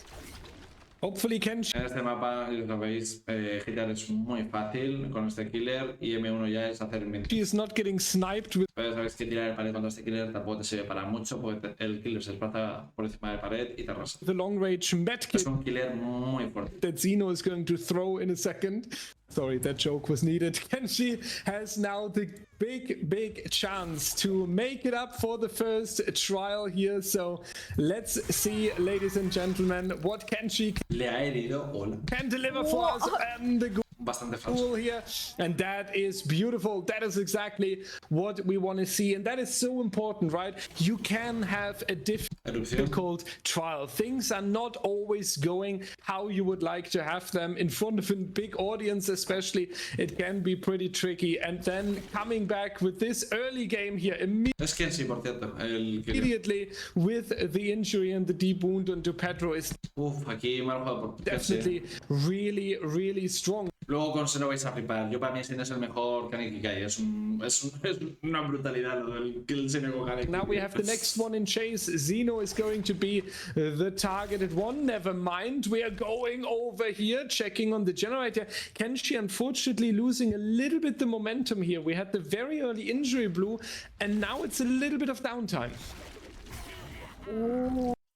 Hopefully Kenshi. En este mapa, si lo veis, hitar es muy fácil con este killer y M1 ya es hacer min. He is not getting sniped with Pero sabéis que tirar el pared contra este killer tampoco te sirve para mucho porque el killer se desplaza por encima de la pared y te arrasa. the long range medkit Es un killer muy fuerte. that Zeno is going to throw in a second. Sorry, that joke was needed. Kenshi has now the big chance to make it up for the first trial here. So let's see, ladies and gentlemen, what Kenshi Le ha herido, hola. can deliver for us and the Bastante fácil. goal here. And that is beautiful. That is exactly what we want to see. And that is so important, right? You can have a difficult trial. Things are not always going how you would like to have them in front of a big audience, especially. It can be pretty tricky. And then coming back with this early game here Es que sí, por cierto, el killer. immediately with the injury and the deep wound onto Pedro is Uf, aquí mal jugado por definitely really strong. Luego con Seno vais a flipar. Yo para mí Seno es el mejor Kaneki que hay. Es una brutalidad lo del kill Seno con Kaneki. Now we have the next one in chase. Zeno is going to be the targeted one. Never mind. We are going over here, checking on the generator. Kenshi unfortunately losing a little bit the momentum here. We had the very early injury, Blue, and now it's a little bit of downtime.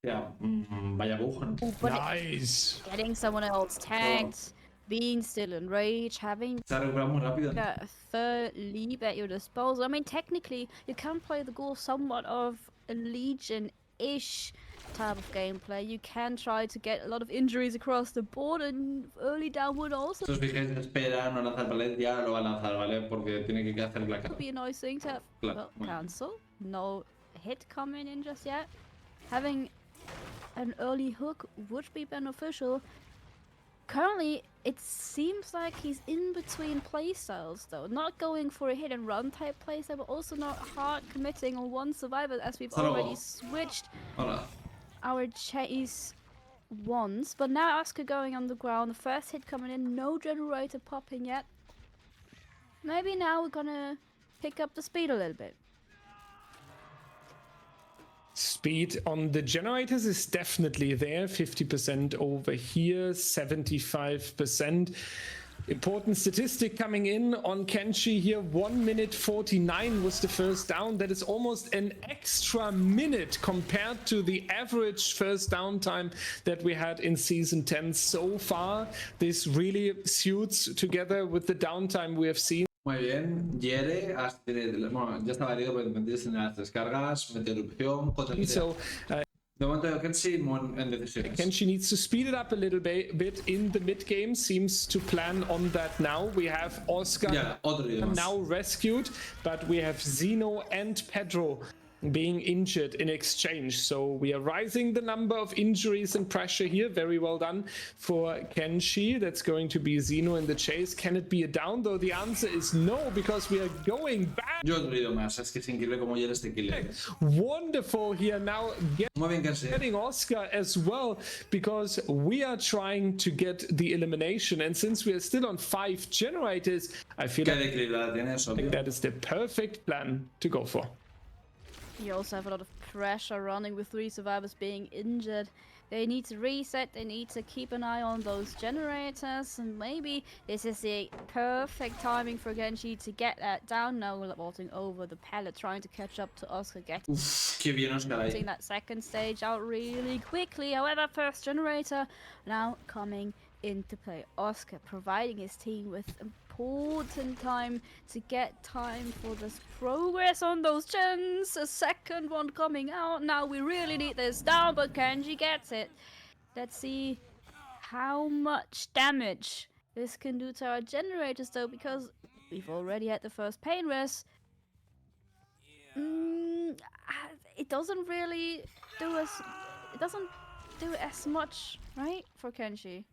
Ya, vaya bug, ¿no? But Nice. getting someone else tagged, being still in rage, having Se ha recuperado muy rápido. a third leap at your disposal. I mean, technically, you can play the goal somewhat of a Legion-ish type of gameplay. You can try to get a lot of injuries across the board and early downward also. Si os fijáis, espera, no lanza el palet, ya lo va a lanzar, ¿vale? Porque tiene que hacer la cara. Would be a nice thing to have. Claro, Well, cancel. No hit coming in just yet. Having an early hook would be beneficial. Currently, it seems like he's in between playstyles though. Not going for a hit and run type playstyle, but also not hard committing on one survivor as we've already switched Hola. our chase once. But now Oscar going on the ground, the first hit coming in, no generator popping yet. Maybe now we're gonna pick up the speed a little bit. Speed on the generators is definitely there. 50% over here, 75%. Important statistic coming in on Kenshi here. 1 minute 49 was the first down. That is almost an extra minute compared to the average first down time that we had in Season 10 so far. This really suits together with the downtime we have seen. Muy bien, Yere, bueno, ya estaba herido porque metías en las descargas, metió erupción, So, de momento Kenshi en decisiones. Kenshi needs to speed it up a little bit in the mid game. Seems to plan on that now. We have Oscar Ya, otro herido más. now rescued, but we have Zeno and Pedro being injured in exchange. So we are rising the number of injuries and pressure here. Very well done for Kenshi. That's going to be Zeno in the chase. Can it be a down though? The answer is no, because we are going back. Yo otro herido más, es que es increíble como Yere este kill. Wonderful here now. Muy bien, Kenshi. Getting Oscar as well, because we are trying to get the elimination, and since we are still on 5 generators, I feel Qué like equilibrada tienes, obvio. that is the perfect plan to go for. You also have a lot of pressure running with 3 survivors being injured. They need to reset, they need to keep an eye on those generators, and maybe this is the perfect timing for Genji to get that down. Now vaulting over the pallet, trying to catch up to Oscar, getting Qué bien Oscar ahí. that second stage out really quickly. However, first generator now coming into play. Oscar providing his team with important time to get time for this progress on those gens. A second one coming out. Now we really need this down, but Kenji gets it. Let's see how much damage this can do to our generators though, because we've already had the first pain res. It doesn't really do us. It doesn't do as much, right, for Kenshi.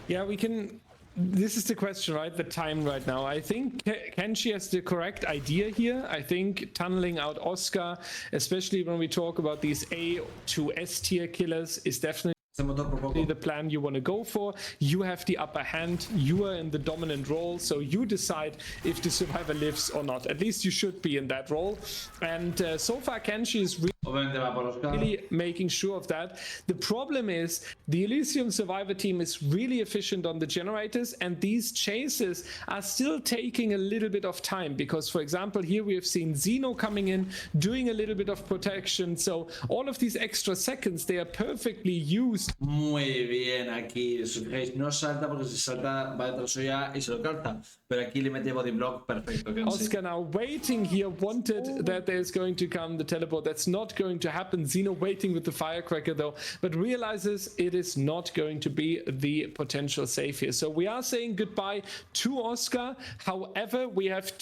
Yeah, we can. This is the question, right? The time right now. I think Kenshi has the correct idea here. I think tunneling out Oscar, especially when we talk about these A to S tier killers, is definitely Se motor por poco. the plan you want to go for. You have the upper hand, you are in the dominant role, so you decide if the survivor lives or not. At least you should be in that role. And so far Kenshi is Obviamente va por Oscar. really making sure of that. The problem is the Elysium survivor team is really efficient on the generators, and these chases are still taking a little bit of time, because for example here we have seen Zeno coming in, doing a little bit of protection, so all of these extra seconds, they are perfectly used. Muy bien aquí. Si os fijáis, no salta porque si salta va detrás suya y se lo calza. Pero aquí le mete body block perfecto. Kenshi. Oscar now waiting here, wanted that there's going to come the teleport. That's not going to happen. Zeno waiting with the firecracker though, but realizes it is not going to be the potential save here. So we are saying goodbye to Oscar. However, we have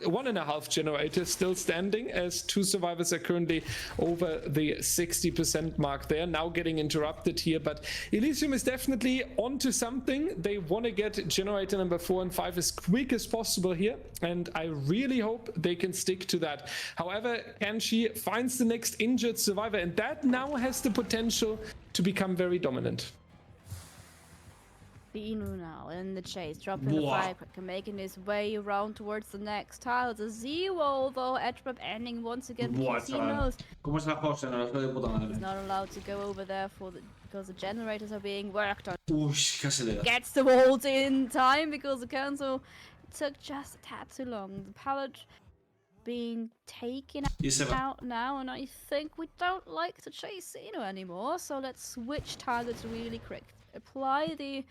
1.5 generators still standing, as 2 survivors are currently over the 60% mark there, now getting interrupted here. But Elysium is definitely onto something. They want to get generator number 4 and 5 as quick as possible here, and I really hope they can stick to that. However, Kenshi finds the next injured survivor, and that now has the potential to become very dominant. The Inu now in the chase, dropping the Wow. firecracker, making his way around towards the next tile. The zero, though, edge trap ending once again Buah, because he chaval. knows ¿Cómo es la Jose? No, es de puta madre. he's not allowed to go over there because the generators are being worked on. Uy, casi le da. Gets the vault in time because the cancel took just a tad too long. The pallet being taken Y se va. out now, and I think we don't like to chase Xeno anymore, so let's switch targets really quick. Apply the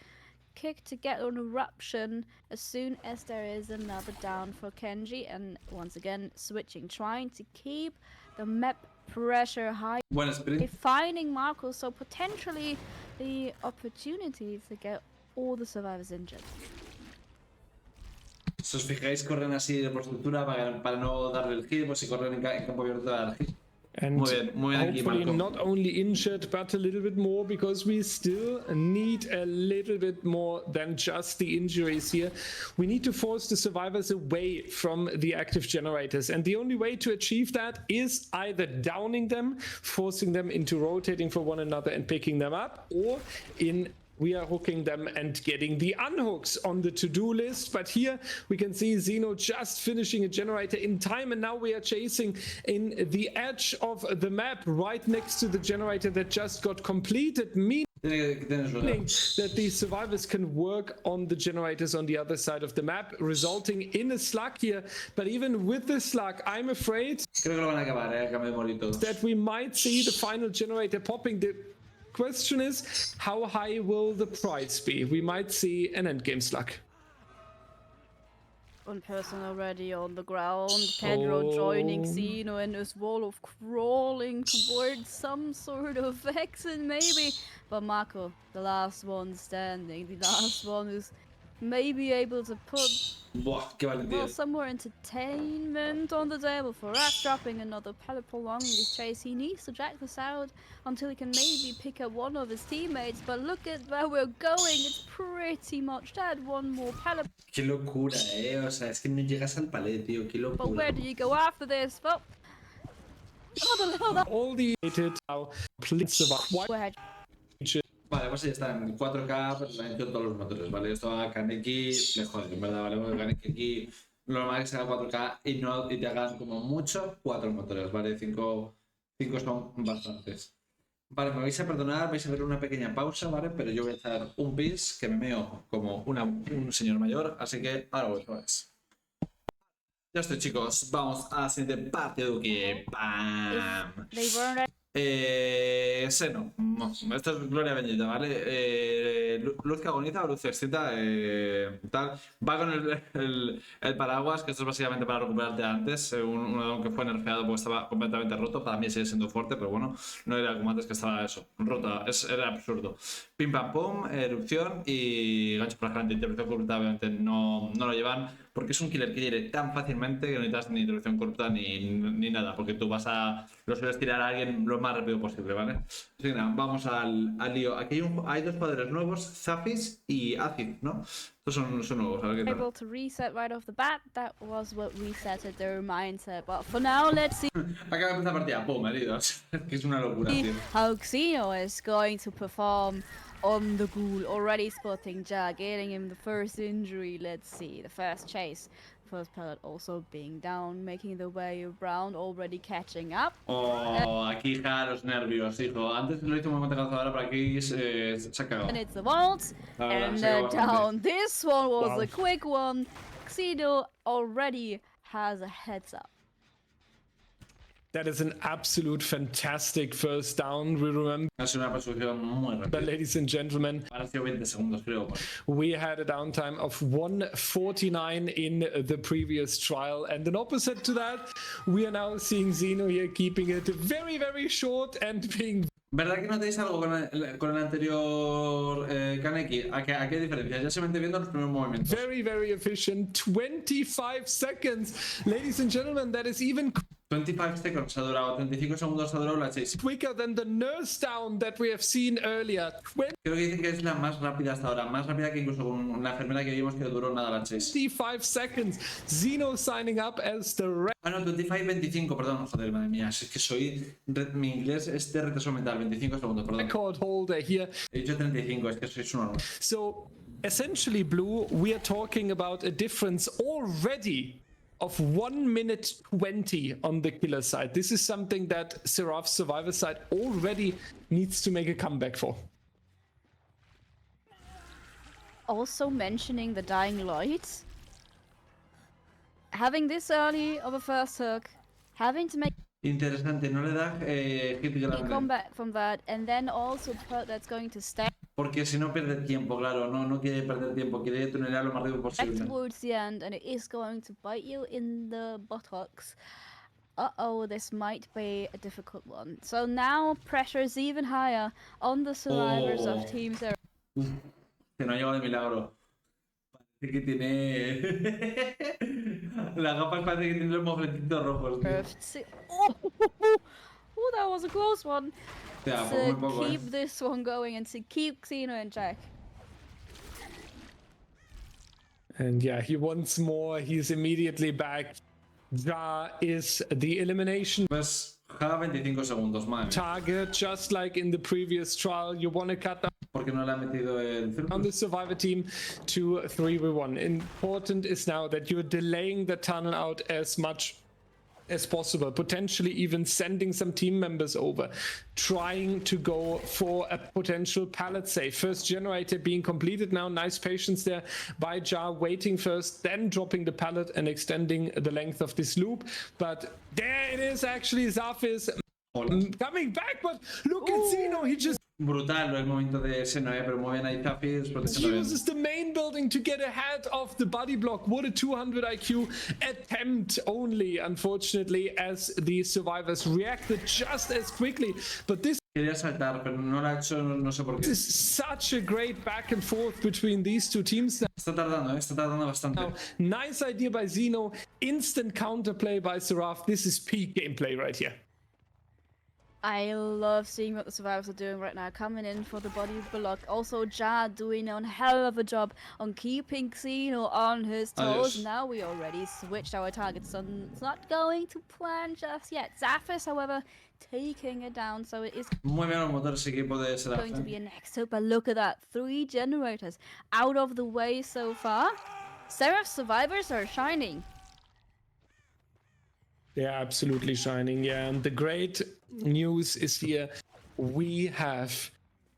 kick to get an eruption as soon as there is another down for Kenji, and once again switching, trying to keep the map pressure high, Buen sprint. finding Marco, so potentially the opportunity to get all the survivors injured. Si os fijáis, corren así de por estructura para no darle el hit, pues si corren en campo abierto dar el hit. And Muy bien aquí, hopefully Malcolm. not only injured, but a little bit more, because we still need a little bit more than just the injuries here. We need to force the survivors away from the active generators, and the only way to achieve that is either downing them, forcing them into rotating for one another and picking them up, or we are hooking them and getting the unhooks on the to-do list. But here we can see Xeno just finishing a generator in time, and now we are chasing in the edge of the map right next to the generator that just got completed, meaning that these survivors can work on the generators on the other side of the map, resulting in a slug here. But even with this slug, I'm afraid Creo que lo van a acabar, cambio de molito. that we might see the final generator popping. The question is, how high will the price be? We might see an endgame slug. One person already on the ground, Pedro joining Xeno and his wall of crawling towards some sort of exit maybe. But Marco, the last one standing, the last one who's maybe able to put Buah, qué valentía. some more entertainment on the table for us, dropping another pallet, prolonging his chase. He needs to drag this out until he can maybe pick up one of his teammates, but look at where we're going, it's pretty much dead. One more pallet. Qué locura, o sea, es que no llegas al palet, tío, qué locura. But where do you go after this? Well, All the now please survive. Vale, pues ya está en 4K, pero también con todos los motores, ¿vale? Esto a Kaneki le jode, en verdad, ¿vale? Porque Kaneki aquí lo normal es que se haga 4K y te hagan como mucho 4 motores, ¿vale? 5 son bastantes. Vale, me vais a perdonar, vais a ver una pequeña pausa, ¿vale? Pero yo voy a echar un pis que me meo como un señor mayor, así que ahora vuelvo. Ya estoy, chicos. Vamos a la siguiente parte de ¡pam! Seno. No, esto es gloria bendita, ¿vale? Luz que agoniza o luz extinta, tal. Va con el paraguas, que esto es básicamente para recuperarte antes. Uno que fue nerfeado porque estaba completamente roto. Para mí sigue siendo fuerte, pero bueno, no era como antes que estaba eso, rota. Era absurdo. Pim pam pum, erupción y gancho para la gente. Interrupción corrupta, obviamente no lo llevan, porque es un killer que hiere tan fácilmente que no necesitas ni interrupción corrupta ni nada, porque tú lo sueles tirar a alguien lo más rápido posible, ¿vale? Así que nada, vamos al lío. Aquí hay dos poderes nuevos, Zafis y Acid, ¿no? Estos son nuevos, a ver qué tal. Able to reset right off the bat, that was what resetted their mindset. But for now, let's see Acaba de empezar la partida, pum, heridos. Que es una locura, tío. how Xeno is going to perform on the ghoul. Already spotting Ja, getting him the first injury. Let's see, the first chase. First pellet also being down, making the way around, already catching up. Oh, aquí ja los nervios, hijo. Antes lo hizo muy contactado, ahora por aquí se ha cagado. And it's the vault, and down. This one was a quick one. Xeno already has a heads up. That is an absolute fantastic first down. We remember, Ha sido una persecución muy rápida. ladies and gentlemen, Ha sido 20 segundos, creo. we had a downtime of 1:49 in the previous trial, and an opposite to that, we are now seeing Xeno here keeping it very, very short and being ¿Verdad que notáis algo con el anterior Kaneki? ¿A qué diferencia? Ya se ven viendo los primeros movimientos. very, very efficient. 25 seconds. Ladies and gentlemen, that is even 25 seconds ha durado, 35 segundos ha durado la chase. quicker than the nurse down that we have seen earlier. Creo que dicen que es la más rápida hasta ahora, más rápida que incluso con la enfermera que vimos que no duró nada la chase. 25 seconds. Xeno signing up as the Ah, no, 25, perdón, joder, madre mía, es que mi inglés es de retraso mental, 25 segundos, perdón. record holder here. He dicho 35, es que sois un horror. So essentially, Blue, we are talking about a difference already of 1 minute 20 on the killer side. This is something that SERAPH's survivor side already needs to make a comeback for. Also mentioning the dying light. having this early of a first hook, having to make Interesante, no le da hit a grande. comeback from that, and then also put that's going to stay Porque si no pierde tiempo, claro, no quiere perder tiempo, quiere tunelar lo más rápido back posible. towards the end, and it is going to bite you in the buttocks. Uh-oh, this might be a difficult one. So now pressure is even higher on the survivors of Team Seraph. Que no ha llegado de milagro. Parece que tiene... Las gafas parece que tiene los mofletitos rojos, tío. Oh, that was a close one. O sea, por muy To poco, keep this one going and to keep Xeno in check. And yeah, he wants more. He's immediately back. Ja is the elimination Pues cada 25 segundos, más. target, just like in the previous trial. You want to cut down Porque no le ha metido el on círculo. the survivor team to 3v1. Important is now that you're delaying the tunnel out as much as possible, potentially even sending some team members over, trying to go for a potential pallet save. First generator being completed now. Nice patience there by Jar, waiting first, then dropping the pallet and extending the length of this loop. But there it is, actually. Zafis coming back, but look at Xeno. He just Brutal el momento de Seno, pero muy bien ahí Zafis protegiendo bien. uses the main building to get ahead of the body block. What a 200 IQ attempt only, unfortunately, as the survivors reacted just as quickly. But this Quería saltar, pero no lo ha hecho, no sé por qué. is such a great back and forth between these two teams. Está tardando bastante. Now, nice idea by Xeno, instant counterplay by SERAPH. This is peak gameplay right here. I love seeing what the survivors are doing right now, coming in for the body block. Also, Ja doing a hell of a job on keeping Xeno on his toes. Adios. Now we already switched our targets, so it's not going to plan just yet. Zaphis, however, taking it down, so it is Muy bien los motores equipo de going to be SERAPH. a next hook. But look at that, 3 generators out of the way so far. Seraph survivors are shining. They're absolutely shining, yeah. And the great news is here, we have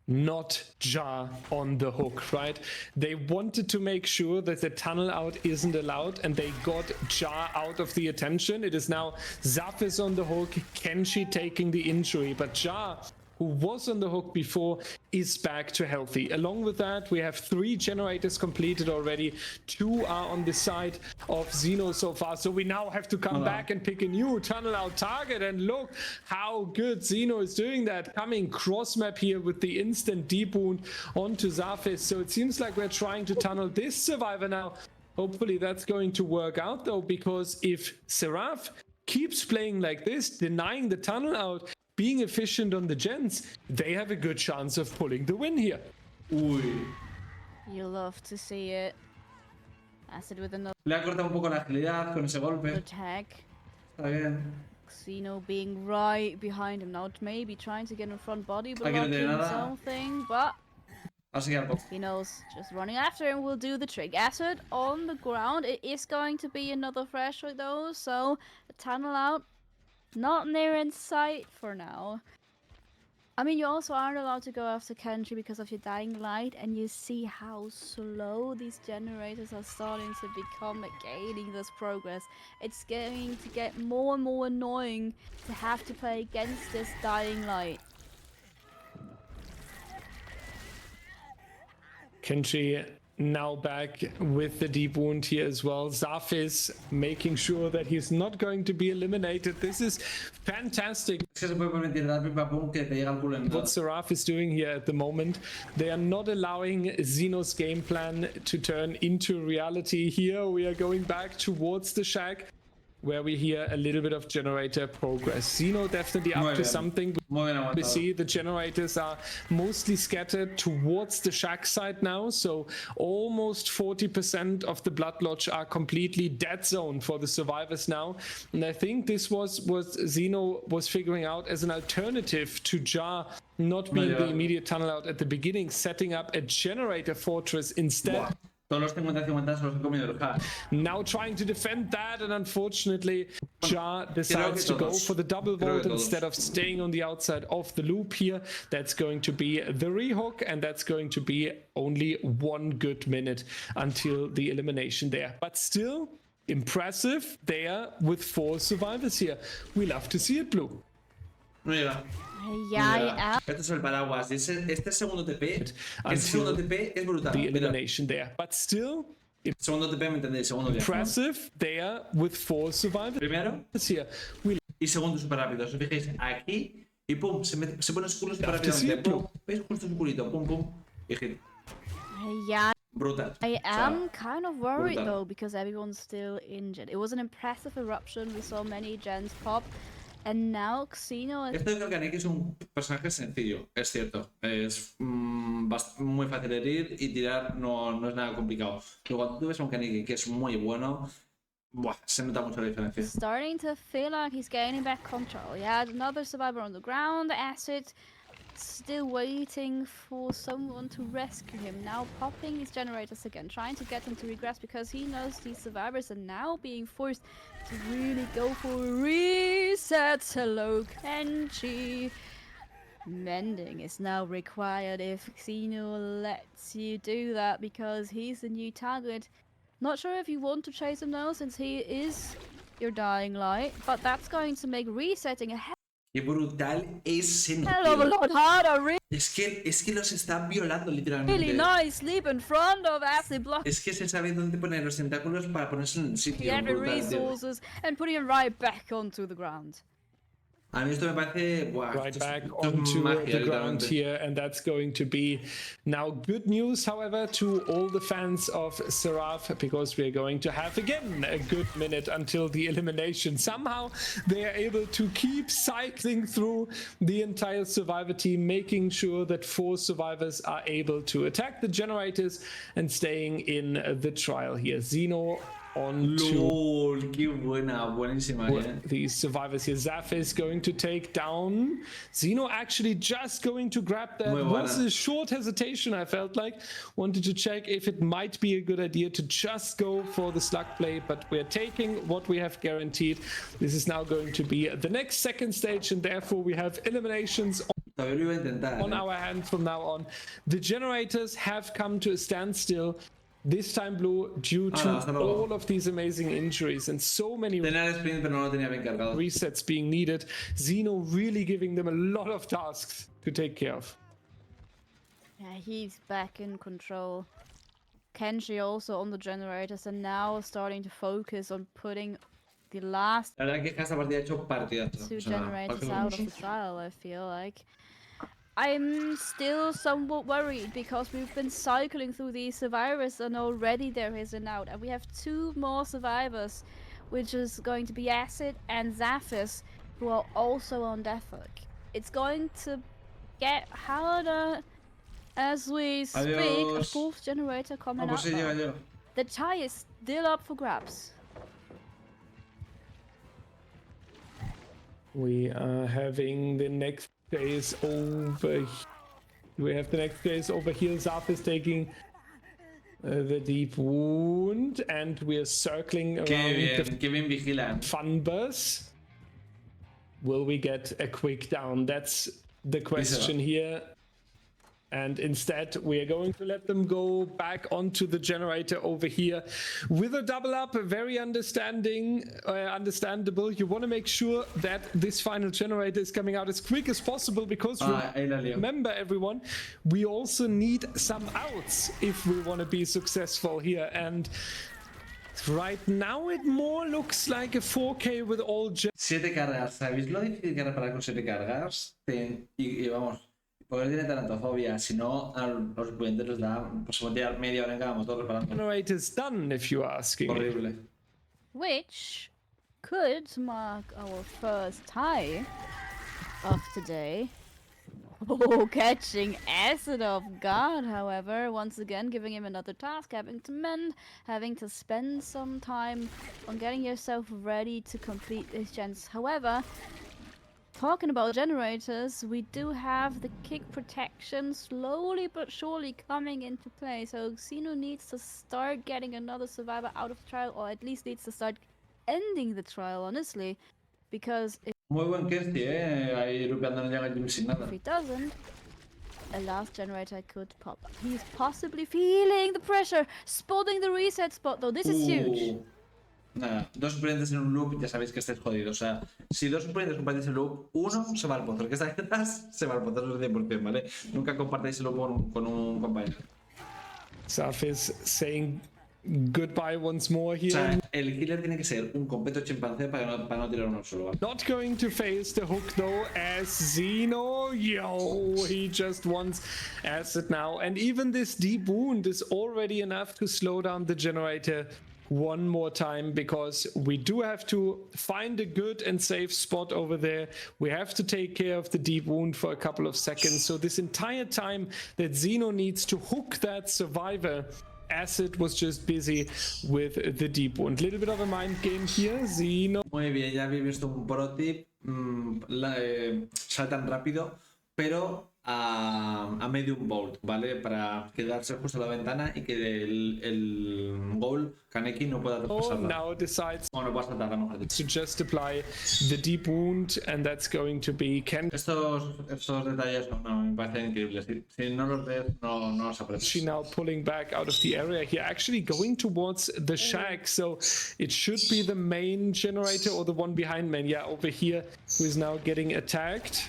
not Ja on the hook, right? They wanted to make sure that the tunnel out isn't allowed, and they got Ja out of the attention. It is now Zafis on the hook, Kenshi taking the injury, but Ja, who was on the hook before, is back to healthy. Along with that, we have 3 generators completed already. 2 are on the side of Xeno so far. So we now have to come back and pick a new tunnel out target. And look how good Xeno is doing that. Coming cross map here with the instant deep wound onto Zafis. So it seems like we're trying to tunnel this survivor now. Hopefully that's going to work out though, because if SERAPH keeps playing like this, denying the tunnel out, being efficient on the gens, they have a good chance of pulling the win here. Uy. You love to see it. Acid with another Le ha cortado un poco la agilidad con ese golpe. attack. Está bien. Xeno being right behind him now, maybe trying to get in front body Aquí no tiene blocking nada. something, but Así que al poco. he knows just running after him will do the trick. Acid on the ground. It is going to be another fresh with those, so the tunnel out not near in sight for now. I mean, you also aren't allowed to go after Kenshi because of your dying light, and you see how slow these generators are starting to become at gaining this progress. It's going to get more and more annoying to have to play against this dying light. Kenshi now back with the deep wound here as well. Zafis making sure that he's not going to be eliminated. This is fantastic Es que se puede permitir dar pim pam pum que te llega al culo en what nada. SERAPH is doing here at the moment. They are not allowing Xeno's game plan to turn into reality here. We are going back towards the shack where we hear a little bit of generator progress. Xeno definitely up Muy to bien. something. Muy bien We aguantado. see the generators are mostly scattered towards the shack side now, so almost 40% of the Blood Lodge are completely dead zone for the survivors now. And I think this was Xeno was figuring out as an alternative to Ja not being the immediate tunnel out at the beginning, setting up a generator fortress instead. Buah. Todos los 50-50 se los he comido el hack. Now trying to defend that, and unfortunately, Ja decides to go todos. for the double Creo que vault todos. instead of staying on the outside of the loop here. That's going to be the rehook, and that's going to be only 1 good minute until the elimination there. But still, Impressive there with 4 survivors here. We love to see it, Blue. No llega. Yeah, No I llega. am. Este es el paraguas. Este segundo TP. Este Until segundo TP es brutal. The Mira, elimination there. But still, segundo TP, ¿me entendéis? Segundo viaje, ¿no? impressive there with 4 survivors Primero here. We y segundo súper rápido. Si os fijáis aquí y pum, se pone su culo súper Love to see rápidamente. it, Pum, ¿veis? Justo su culito. Pum, pum. Y hit. Yeah, Brutal. I O sea, am kind of worried brutal. though because everyone's still injured. It was an impressive eruption. We saw many gens pop, and now Xeno is Esto de Canal es un personaje sencillo, es cierto. Es muy fácil de herir y tirar no es nada complicado. Pero cuando tú ves a un Kaneki que es muy bueno, buah, se nota mucho la diferencia. starting to feel like he's gaining back control. He had another survivor on the ground, Acid, still waiting for someone to rescue him. Now popping his generators again, trying to get them to regress because he knows these survivors are now being forced to really go for resets. Hello, Kenji. Mending is now required if Xeno lets you do that because he's the new target. Not sure if you want to chase him now since he is your dying light, but that's going to make resetting a Qué brutal es ese hell of a tío. lot harder. Es que los están violando Really literalmente. nice leap in front of Acid Block. Es que se sabe dónde poner los tentáculos para ponerse en el sitio. Every Brutal, tío. resources and putting him right back onto the ground. A mí esto me parece. Buah, right esto back esto es onto magia, the ground literalmente. here, and that's going to be now good news, however, to all the fans of SERAPH, because we're going to have again a good minute until the elimination. Somehow they are able to keep cycling through the entire survivor team, making sure that 4 survivors are able to attack the generators and staying in the trial here. Xeno on to LOL, qué buenísima, these survivors here. Zaf is going to take down Xeno, actually just going to grab that. Muy Was buena. a short hesitation, I felt like. Wanted to check if it might be a good idea to just go for the slug play, but we're taking what we have guaranteed. This is now going to be the next second stage, and therefore we have eliminations Todavía lo iba a intentar. on our hand from now on. The generators have come to a standstill. This time, Blue, due to hasta luego. all of these amazing injuries and so many Tenía el sprint, pero no lo tenía bien cargado. resets being needed, Xeno really giving them a lot of tasks to take care of. Yeah, he's back in control. Kenji also on the generators and now starting to focus on putting the last La verdad que esta partida ha hecho partidazo. 2 O sea, generators partido out of hermoso. the trial, I feel like. I'm still somewhat worried because we've been cycling through these survivors and already there is an out. And we have 2 more survivors, which is going to be Acid and Zaphis, who are also on death hook. It's going to get harder as we speak. A Adiós. 4th generator Ah, coming pues up. sí, now. llega yo. The tie is still up for grabs. We are having the next phase over. We have the next phase over here. Zaf is taking the deep wound, and we are circling around Qué bien vigilan. the fun bus. Will we get a quick down? That's the question here. And instead, we are going to let them go back onto the generator over here with a double up. Very understandable. You want to make sure that this final generator is coming out as quick as possible because Ahí la lío. remember, everyone, we also need some outs if we want to be successful here. And right now, it more looks like a 4K with all 7 cargas. ¿Sabéis lo difícil que era parar con 7 cargas? Y vamos, porque tiene tanatofobia. Si no, a los oponentes les da. Pues se tirar media hora en cada motor reparando. generators done, if you're asking me. Horrible. Which could mark our first tie of today. Oh, catching Acid off guard, however, once again giving him another task, having to mend, having to spend some time on getting yourself ready to complete these gens. However, talking about generators, we do have the kick protection slowly but surely coming into play. So Xeno needs to start getting another survivor out of the trial, or at least needs to start ending the trial, honestly, because Muy buen Kirsty, ahí lupeando en el jungle sin nada. if he doesn't, a last generator could pop up. He's possibly feeling the pressure, spotting the reset spot though. This is huge. Nada, 2 suplentes en un loop, ya sabéis que estáis jodidos. O sea, si 2 suplentes compartís el loop, uno se va al pozo. El que está detrás se va al pozo, eso es 100%, ¿vale? Nunca compartáis el loop con un compañero. SERAPH is saying goodbye once more O here. sea, el healer tiene que ser un completo chimpancé para no tirar uno solo, ¿vale? Not going to face the hook though, as Xeno, he just wants acid now. And even this deep wound is already enough to slow down the generator one more time, because we do have to find a good and safe spot over there. We have to take care of the deep wound for a couple of seconds. So this entire time that Xeno needs to hook that survivor, Acid was just busy with the deep wound. Little bit of a mind game here. Xeno. Muy bien, ya habéis visto un pro tip. Saltan rápido, pero a medium bolt, ¿vale? Para quedarse justo a la ventana y que el goal, Kaneki, no pueda traspasarla. Now decides O no pueda saltarla, mejor dicho. to just apply the deep wound, and that's going to be Ken. Estos detalles no, me parecen increíbles. Si no los ves, no los aprendes. She now pulling back out of the area here, actually going towards the shack, so it should be the main generator or the one behind main. Yeah, over here, who is now getting attacked.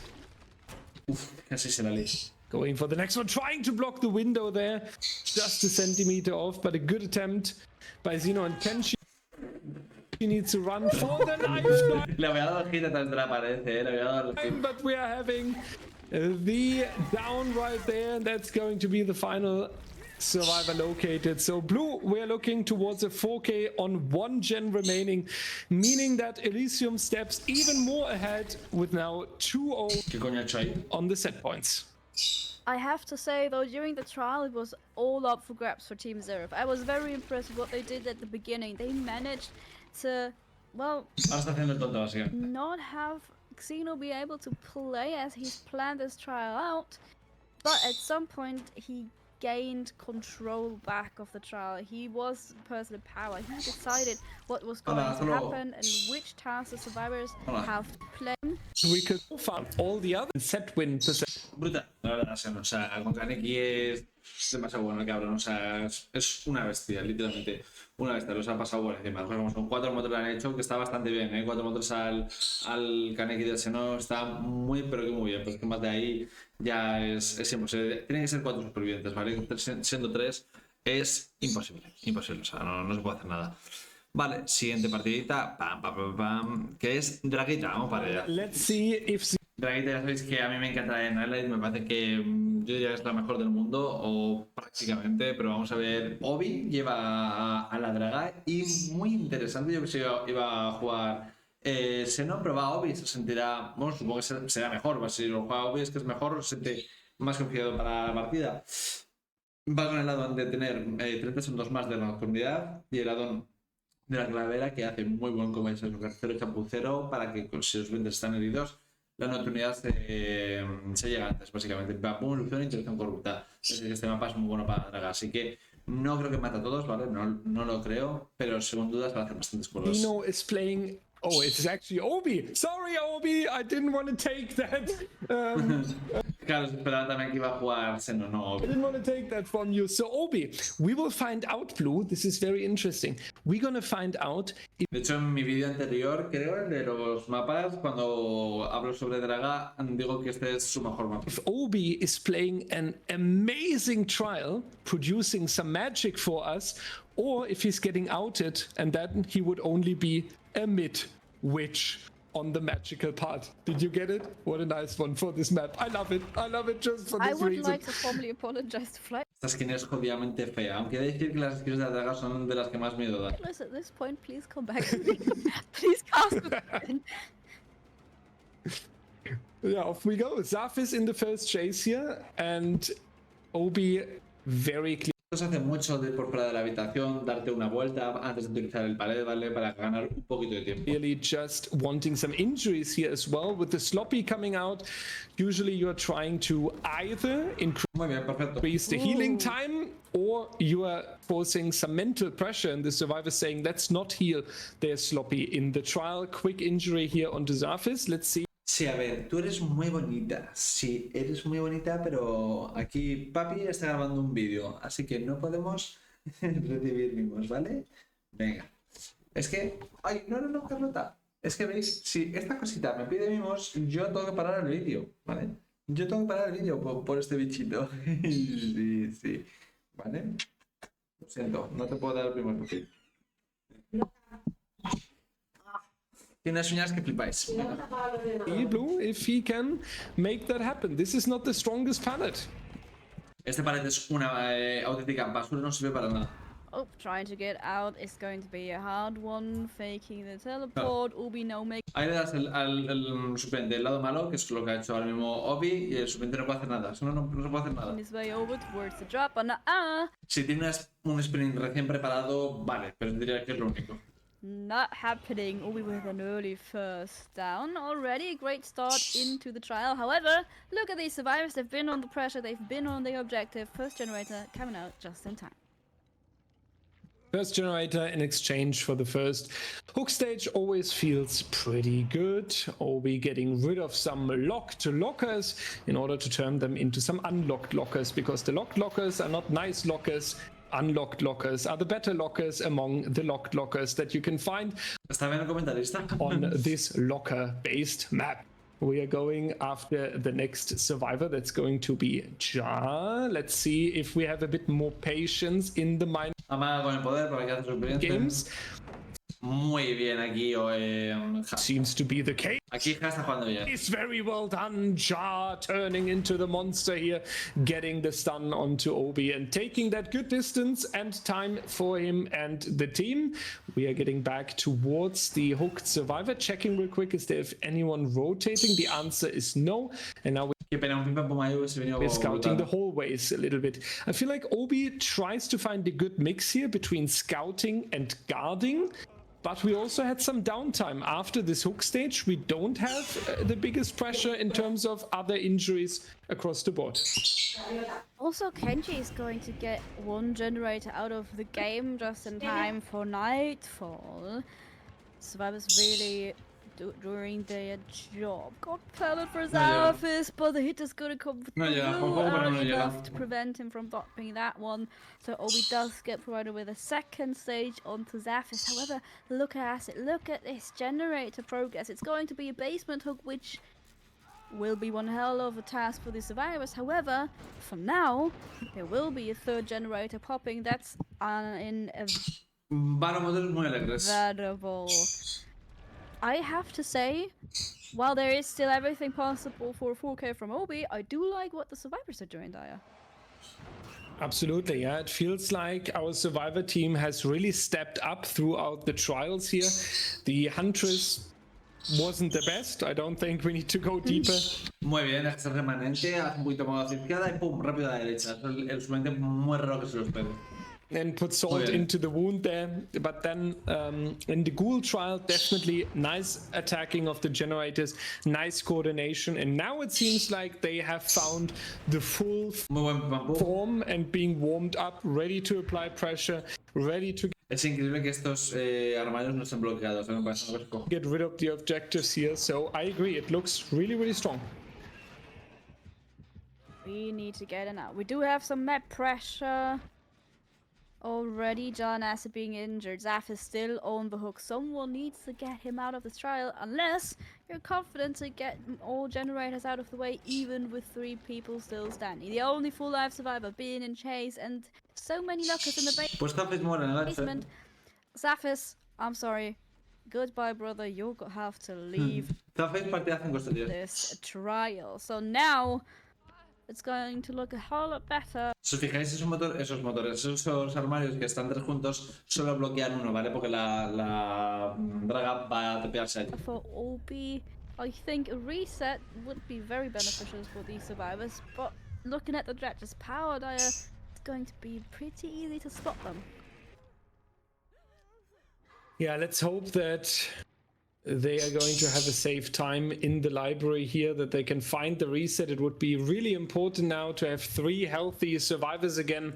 Uf, casi se la lié. Going for the next one, trying to block the window there, just a centimeter off, but a good attempt by Xeno and Ken. She needs to run for the knife shot. Le había dado el hit atrás de la pared, le había dado el hit. But we are having the down right there, and that's going to be the final survivor located. So blue, we're looking towards a 4K on 1 gen remaining, meaning that Elysium steps even more ahead with now 2-0 ¿Qué coño ha hecho ahí? on the set points. I have to say though, during the trial it was all up for grabs for Team SERAPH. I was very impressed with what they did at the beginning. They managed to, well, Ahora está haciendo el tonto, básicamente. not have Xeno be able to play as he's planned this trial out, but at some point he gained control back of the trial. He was the person in power. He decided what was going to happen and which tasks the survivors have to play. We could find all the other set win percent. Brutal, la verdad, o sea, con Kaneki es demasiado bueno el cabrón, o sea, es una bestia, literalmente, una bestia, los ha pasado por encima. Vamos, con 4 motores le han hecho, que está bastante bien, 4 motores al Kaneki del Seno, está muy, pero que muy bien, pero es que más de ahí ya es imposible. Tienen que ser 4 supervivientes, ¿vale? Siendo 3 es imposible, o sea, no se puede hacer nada. Vale, siguiente partidita, pam, que es Draguita, vamos para allá. Let's see if Draguita, ya sabéis que a mí me encanta en Análisis, me parece que yo diría que es la mejor del mundo, o prácticamente, pero vamos a ver. Obi lleva a la Draga y muy interesante, yo que sé, iba a jugar Seno, pero va a Obi, se sentirá, bueno, supongo que será mejor, si lo juega Obi es que es mejor, se siente más confiado para la partida. Va con el addon de tener 30 segundos más de nocturnidad y el addon de la clavera, que hace muy buen comercio, cero chapucero, para que si los clientes están heridos, la nocturnidad se llega antes, básicamente. Pum, ilusión e interacción corrupta. Este mapa es muy bueno para Draga, así que no creo que mate a todos, ¿vale? No lo creo, pero según dudas va a hacer bastantes curvas. Dino is playing. Oh, it's actually Obi. Sorry, Obi, I didn't want to take that. Claro, esperaba también que iba a jugar Seno, no Obi. I didn't want to take that from you. So, Obi, we will find out, Blue. This is very interesting. We're going to find out if De hecho, en mi vídeo anterior, creo, el de los mapas, cuando hablo sobre Draga, digo que este es su mejor mapa. Obi is playing an amazing trial, producing some magic for us, or if he's getting outed, and then he would only be a mid witch on the magical part. Did you get it? What a nice one for this map. I love it. I love it just for I this would reason. like to formally apologize to Fly. Esta skin es jodidamente fea, aunque he de decir que las skins de la Draga son de las que más miedo dan. At this point, please come back to me. Please cast it again. Yeah, off we go. Zaf is in the first chase here, and Obi very clear. Esto se hace mucho por fuera de la habitación, darte una vuelta antes de utilizar el pared, ¿vale? Para ganar un poquito de tiempo. Really just wanting some injuries here as well. With the sloppy coming out, usually you're trying to either Muy bien, perfecto. increase the healing time, or you are forcing some mental pressure, and the survivor saying, let's not heal their sloppy in the trial. Quick injury here onto Zafis. Let's see. Sí, a ver, tú eres muy bonita. Sí, eres muy bonita, pero aquí papi está grabando un vídeo, así que no podemos recibir mimos, ¿vale? Venga. Es que... ¡Ay! No, Carlota. Es que veis, si esta cosita me pide mimos, yo tengo que parar el vídeo, ¿vale? Yo tengo que parar el vídeo por este bichito. Sí. ¿Vale? Lo siento, no te puedo dar el primer perfil. Tiene unas uñas que flipáis. Blue, if he can make that happen. This is not the strongest palette. Este palet es una auténtica basura, no sirve para nada. Oh, trying to get out is going to be a hard one. Faking the teleport. Ubi no make. Ahí le das al suplente el lado malo, que es lo que ha hecho ahora mismo Obi, y el suplente no puede hacer nada. No se puede hacer nada. His way over towards the drop. Si tiene un sprint recién preparado, vale, pero diría que es lo único. Not happening. Ubi with an early first down already. A great start into the trial. However, look at these survivors. They've been on the pressure. They've been on the objective. First generator coming out just in time. First generator in exchange for the first hook stage always feels pretty good. Obi getting rid of some locked lockers in order to turn them into some unlocked lockers, because the locked lockers are not nice lockers. Unlocked lockers are the better lockers among the locked lockers that you can find on this locker-based map. We are going after the next survivor. That's going to be Ja. Let's see if we have a bit more patience in the mind games. Muy bien aquí, Seems to be the case. Aquí Ja está jugando bien. It's very well done. Ja turning into the monster here, getting the stun onto Obi and taking that good distance and time for him and the team. We are getting back towards the hooked survivor. Checking real quick, is there anyone rotating? The answer is no. And now we're scouting the hallways a little bit. I feel like Obi tries to find a good mix here between scouting and guarding. But we also had some downtime after this hook stage. We don't have the biggest pressure in terms of other injuries across the board. Also, Kenji is going to get one generator out of the game just in time for nightfall. Survivors really doing their job. Got pallet for Zafis, but the hit is going to come early enough to prevent him from dropping that one. So Obi does get provided with a second stage onto Zafis. However, look at it. Look at this generator progress. It's going to be a basement hook, which will be one hell of a task for the survivors. However, for now, there will be a third generator popping. That's in a variable. I have to say, while there is still everything possible for 4K from Obi, I do like what the survivors are doing, Daya. Absolutely, yeah. It feels like our survivor team has really stepped up throughout the trials here. The Huntress wasn't the best. I don't think we need to go deeper. Muy bien, es el remanente, hace un poquito más a la izquierda y pum, rápido a la derecha. El suplente muy raro que se lo espere. And put salt into the wound there. But then in the Ghoul trial, definitely nice attacking of the generators, nice coordination. And now it seems like they have found the full form and being warmed up, ready to apply pressure, ready to Es increíble que estos armarios no estén bloqueados. get rid of the objectives here. So I agree, it looks really, really strong. We need to get it out. We do have some map pressure. Already, John Asa being injured. Zaf is still on the hook. Someone needs to get him out of this trial, unless you're confident to get all generators out of the way, even with 3 people still standing. The only full life survivor being in chase, and so many lockers in the basement. Zafis, I'm sorry. Goodbye, brother. You'll have to leave this trial. So now it's going to look a whole lot better. Si os fijáis, esos armarios que están 3 juntos, solo bloquean uno, ¿vale? Porque la draga va a tapearse allí. For Obi, I think a reset would be very beneficial for these survivors, but looking at the Dredge's power, it's going to be pretty easy to spot them. Yeah, let's hope that they are going to have a safe time in the library here, that they can find the reset. It would be really important now to have 3 healthy survivors again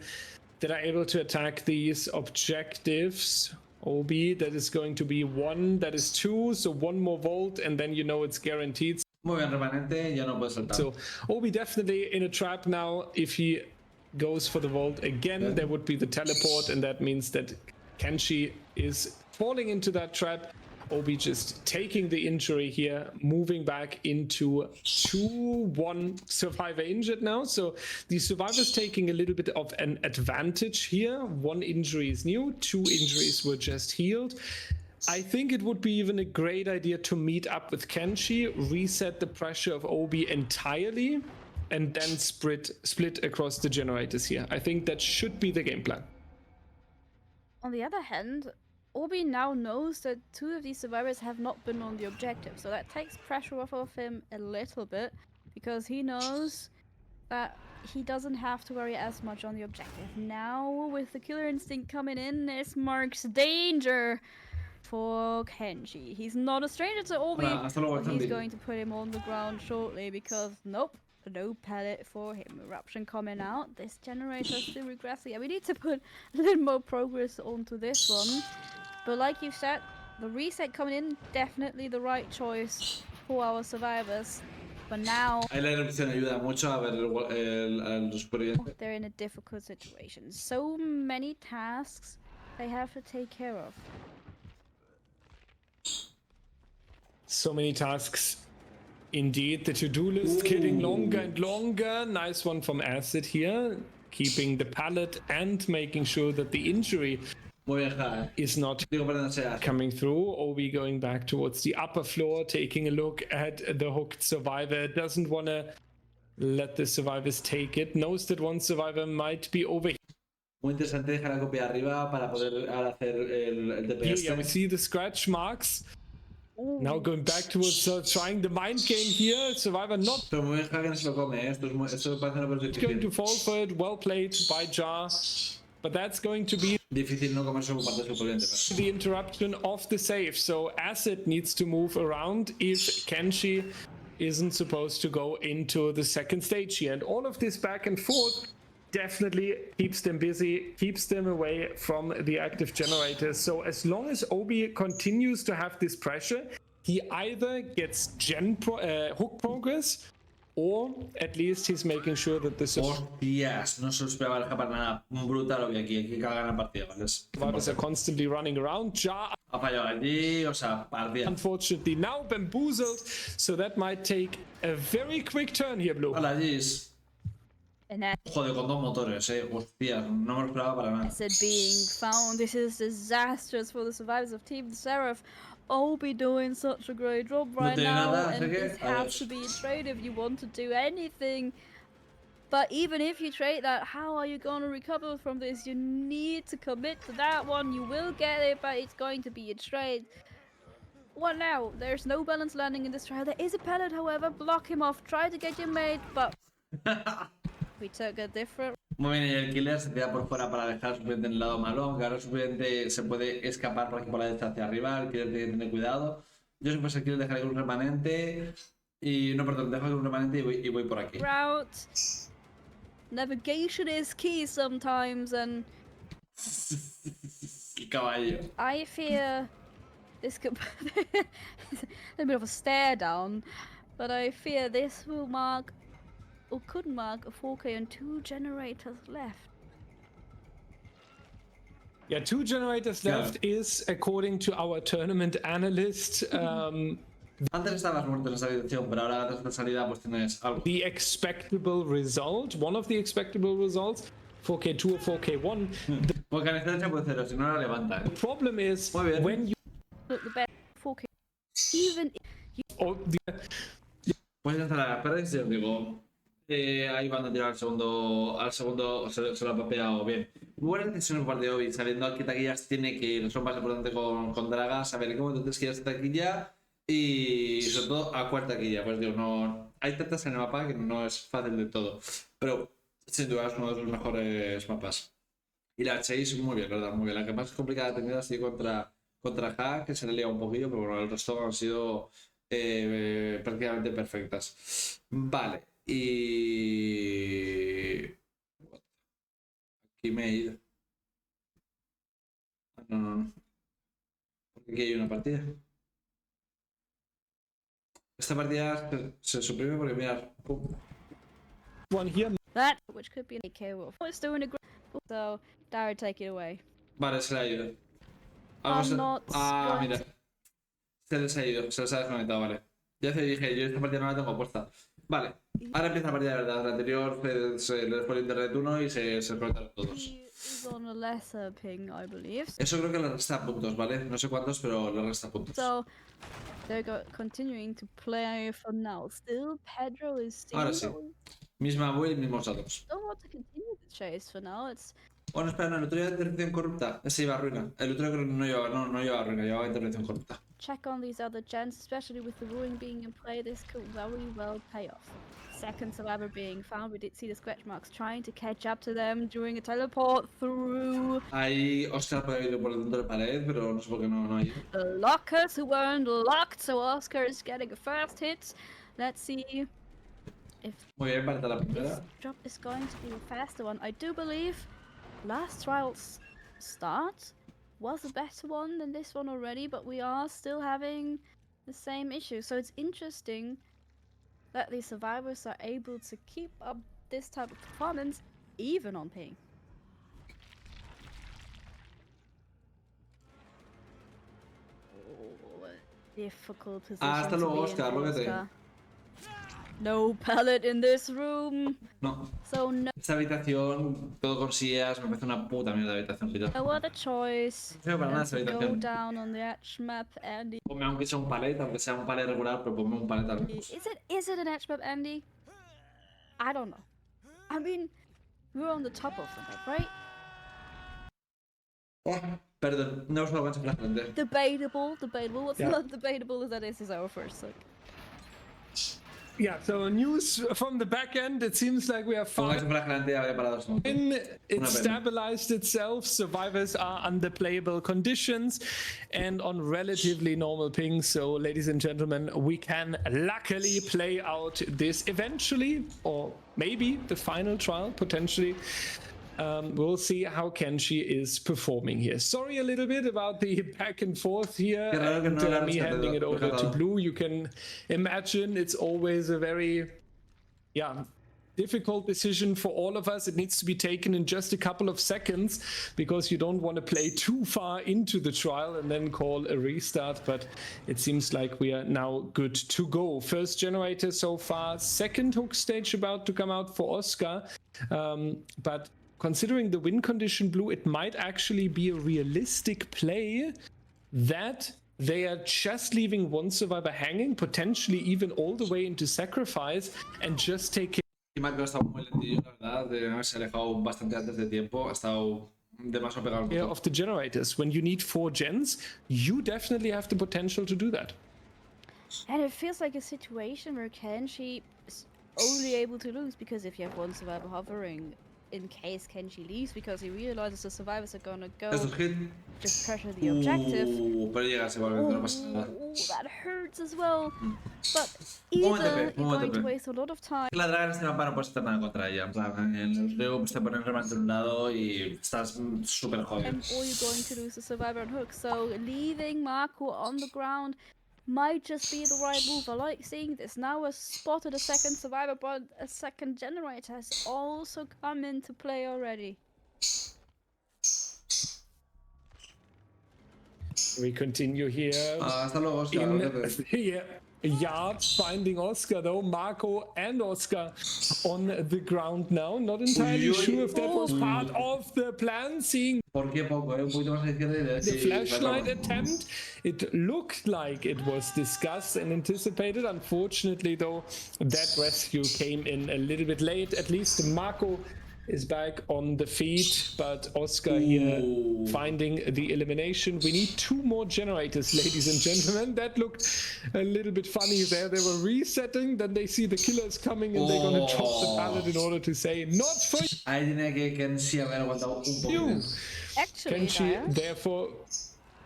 that are able to attack these objectives. Obi, that is going to be 1, that is 2, so 1 more volt, and then you know it's guaranteed. Muy bien, remanente, ya no puede saltar. So Obi definitely in a trap now. If he goes for the vault again, there would be the teleport, and that means that Kenshi is falling into that trap. Obi just taking the injury here, moving back into 2-1 survivor injured now. So the survivors taking a little bit of an advantage here. 1 injury is new, 2 injuries were just healed. I think it would be even a great idea to meet up with Kenshi, reset the pressure of Obi entirely, and then split across the generators here. I think that should be the game plan. On the other hand, Obi now knows that 2 of these survivors have not been on the objective, so that takes pressure off of him a little bit, because he knows that he doesn't have to worry as much on the objective. Now, with the killer instinct coming in, this marks danger for Kenshi. He's not a stranger to Obi, but he's going to put him on the ground shortly, because nope, no pellet for him. Eruption coming out. This generator still regressing. Yeah, we need to put a little more progress onto this one. But like you said, the reset coming in, definitely the right choice for our survivors. But now Ahí la erupción ayuda mucho a ver los supervivientes. they're in a difficult situation. So many tasks they have to take care of. So many tasks. Indeed, the to-do list getting longer and longer. Nice one from Acid here. Keeping the pallet and making sure that the injury is not coming through. Obi going back towards the upper floor, taking a look at the hooked survivor. Doesn't want to let the survivors take it. Knows that one survivor might be over here. Muy interesante dejar la copia arriba para poder ahora hacer el DPS. Yeah, we see the scratch marks. Now going back towards trying the mind game here. Survivor not Pero muy bien que no se lo come, ¿eh? Esto parece una cosa going to difícil. fall for it. Well played by Jar. But that's going to be Difícil no comerse por parte del superviviente. the interruption of the save. So Acid needs to move around if Kenshi isn't supposed to go into the second stage here. And all of this back and forth definitely keeps them busy, keeps them away from the active generators. So as long as Obi continues to have this pressure, he either gets hook progress, or at least he's making sure that the Hostias, no se lo esperaba para nada. Brutal Obi aquí, hay que ganar la partida, ¿vale? survivors are constantly running around. Jar, Ha fallado allí, o sea, partida. unfortunately, now bamboozled, so that might take a very quick turn here, Blue. Hola, Gis. And that's Joder, con 2 motores, Hostias, no me lo esperaba para nada. Acid being found. This is disastrous for the survivors of Team Seraph. Obi doing such a great job right tiene now, nada, and así que, this has to be a trade if you want to do anything. But even if you trade that, how are you going to recover from this? You need to commit to that one. You will get it, but it's going to be a trade. What now? There's no balance landing in this trial. There is a pellet, however. Block him off. Try to get your mate, but we took a different. Muy bien, y el killer se tira por fuera para dejar al superviviente en el lado malo, aunque ahora el superviviente se puede escapar por aquí por la derecha hacia arriba, el killer tiene que tener cuidado. Yo si fuese el killer dejaré un remanente y... No, perdón, dejo un remanente y voy por aquí. Route. Navigation is key sometimes, and El caballo. I fear this could a little bit of a stare down, but I fear this will mark, or could mark, a 4K and 2 generators left. Yeah, 2 generators left is, according to our tournament analyst, Antes estabas muerto en esa habitación, pero ahora tras la salida pues tienes algo. the expectable result, one of the expectable results, 4K2 or 4K1. The Porque en esta puede cero, si no la levanta, ¿eh? problem is Muy bien. when you Look, the best 4K, even Puedes lanzar a las perras y os digo. Ahí van a tirar al segundo se lo ha papeado bien. Buena decisión por parte de Obi, sabiendo a qué taquillas tiene que ir. Son más importante con Draga, saber cómo entonces quieres taquilla y sobre todo a cuál taquilla. Pues digo, no hay tantas en el mapa que no es fácil de todo, pero sin duda es uno de los mejores mapas. Y la Chase muy bien, ¿verdad? Muy bien. La que más complicada ha tenido ha sido contra Hack, que se le liado un poquillo, pero bueno, el resto han sido prácticamente perfectas. Vale. Y... Aquí me he ido. No. Porque aquí hay una partida. Esta partida se suprime porque mirad. one here, that, which could be an AK wolf. It's doing a great, so Dara, take it away. Vale, se le ayuda. Vamos are not going mira. to... Se les ha ido, se les ha desconectado, vale. Ya te dije, yo esta partida no la tengo puesta. Vale, ahora empieza la partida de verdad. La anterior se les fue el internet uno y se cortaron todos. He is on a lesser ping, I believe. Eso creo que le resta puntos, ¿vale? No sé cuántos, pero le resta puntos. So they're continuing to play for now. Still, Pedro is still Ahora sí. going. Misma build, mismos datos. Don't want to continue the chase for now. It's Bueno, espera, no, el otro lleva intervención corrupta. Ese iba a ruina. El otro creo que no llevaba ruina, llevaba intervención corrupta. check on these other gens, especially with the ruin being in play. This could very well pay off. Second survivor being found. We did see the scratch marks trying to catch up to them during a teleport through. Ahí Oscar puede ir por dentro de la pared, pero no sé por qué no hay. The lockers who weren't locked, so Oscar is getting a first hit. Let's see if Muy bien, para la this primera. drop is going to be a faster one. I do believe last trial's start was a better one than this one already, but we are still having the same issue. So it's interesting that the survivors are able to keep up this type of performance even on ping. Oh, difficult position Hasta to luego, be in, Oscar, lógate. Oscar. No pallet in this room. No. So no Esta habitación, todo con sillas, me parece una puta mierda de habitación, Gita. other choice No para nada esta than to go habitación. down on the edge map, Andy. Ponme aunque sea un palet, aunque sea un palet regular, pero ponme un palet al menos. Is it an edge map, Andy? I don't know. I mean, we're on the top of the map, right? Oh, perdón, no os lo gancho por la frente. Debatable. What's Yeah. not debatable is that this is our first look. Yeah, so news from the back end. It seems like we are Con gancho fine. por la frente había parado su moto. It pena. stabilized itself. Survivors are under playable conditions and on relatively normal ping. So, ladies and gentlemen, we can luckily play out this eventually, or maybe the final trial potentially. We'll see how Kenshi is performing here. Sorry a little bit about the back and forth here Qué raro que and no le me hayas handing it over to dejado. Blue. You can imagine it's always a very, difficult decision for all of us. It needs to be taken in just a couple of seconds because you don't want to play too far into the trial and then call a restart. But it seems like we are now good to go. First generator so far, second hook stage about to come out for Oscar. But considering the win condition, Blue, it might actually be a realistic play that they are just leaving one survivor hanging, potentially even all the way into sacrifice, and just take Y Marco ha estado muy lentillo, la verdad, de haberse alejado bastante antes de tiempo. Ha estado demasiado pegado al care botón. of the generators. When you need 4 gens, you definitely have the potential to do that. And it feels like a situation where Kenshi is only able to lose because if you have one survivor hovering, in case Kenshi leaves because he realizes the survivors are gonna go Esto es hit. just pressure the objective. Pero llega igualmente, no pasa nada. Ooh, that hurts as well. But Moment either TP, you're moment going to TP. waste a lot of time. La draga en este mapa no puedes hacer nada contra ella. En plan, en el río pues, te pones remate de un lado y estás súper jodido. Or you're going to lose the survivor on hook. So leaving Marco on the ground might just be the right move. I like seeing this. Now we've spotted a second survivor, but a second generator has also come into play already. We continue here Hasta luego, Oscar. in Vete. the yard, finding Oscar though. Marco and Oscar on the ground now. Not entirely Uy, uy. sure if that was part of the plan, seeing ¿Por qué poco? Un poquito más a la izquierda y de the flashlight attempt. It looked like it was discussed and anticipated. Unfortunately, though, that rescue came in a little bit late. At least Marco is back on the feet, but Oscar here finding the elimination. We need 2 more generators, ladies and gentlemen. That looked a little bit funny there. They were resetting, then they see the killers coming and they're gonna drop the pallet in order to say, not for Ahí tiene que Kenshi haber aguantado un poco you. más. Actually, Kenshi, Daya, therefore,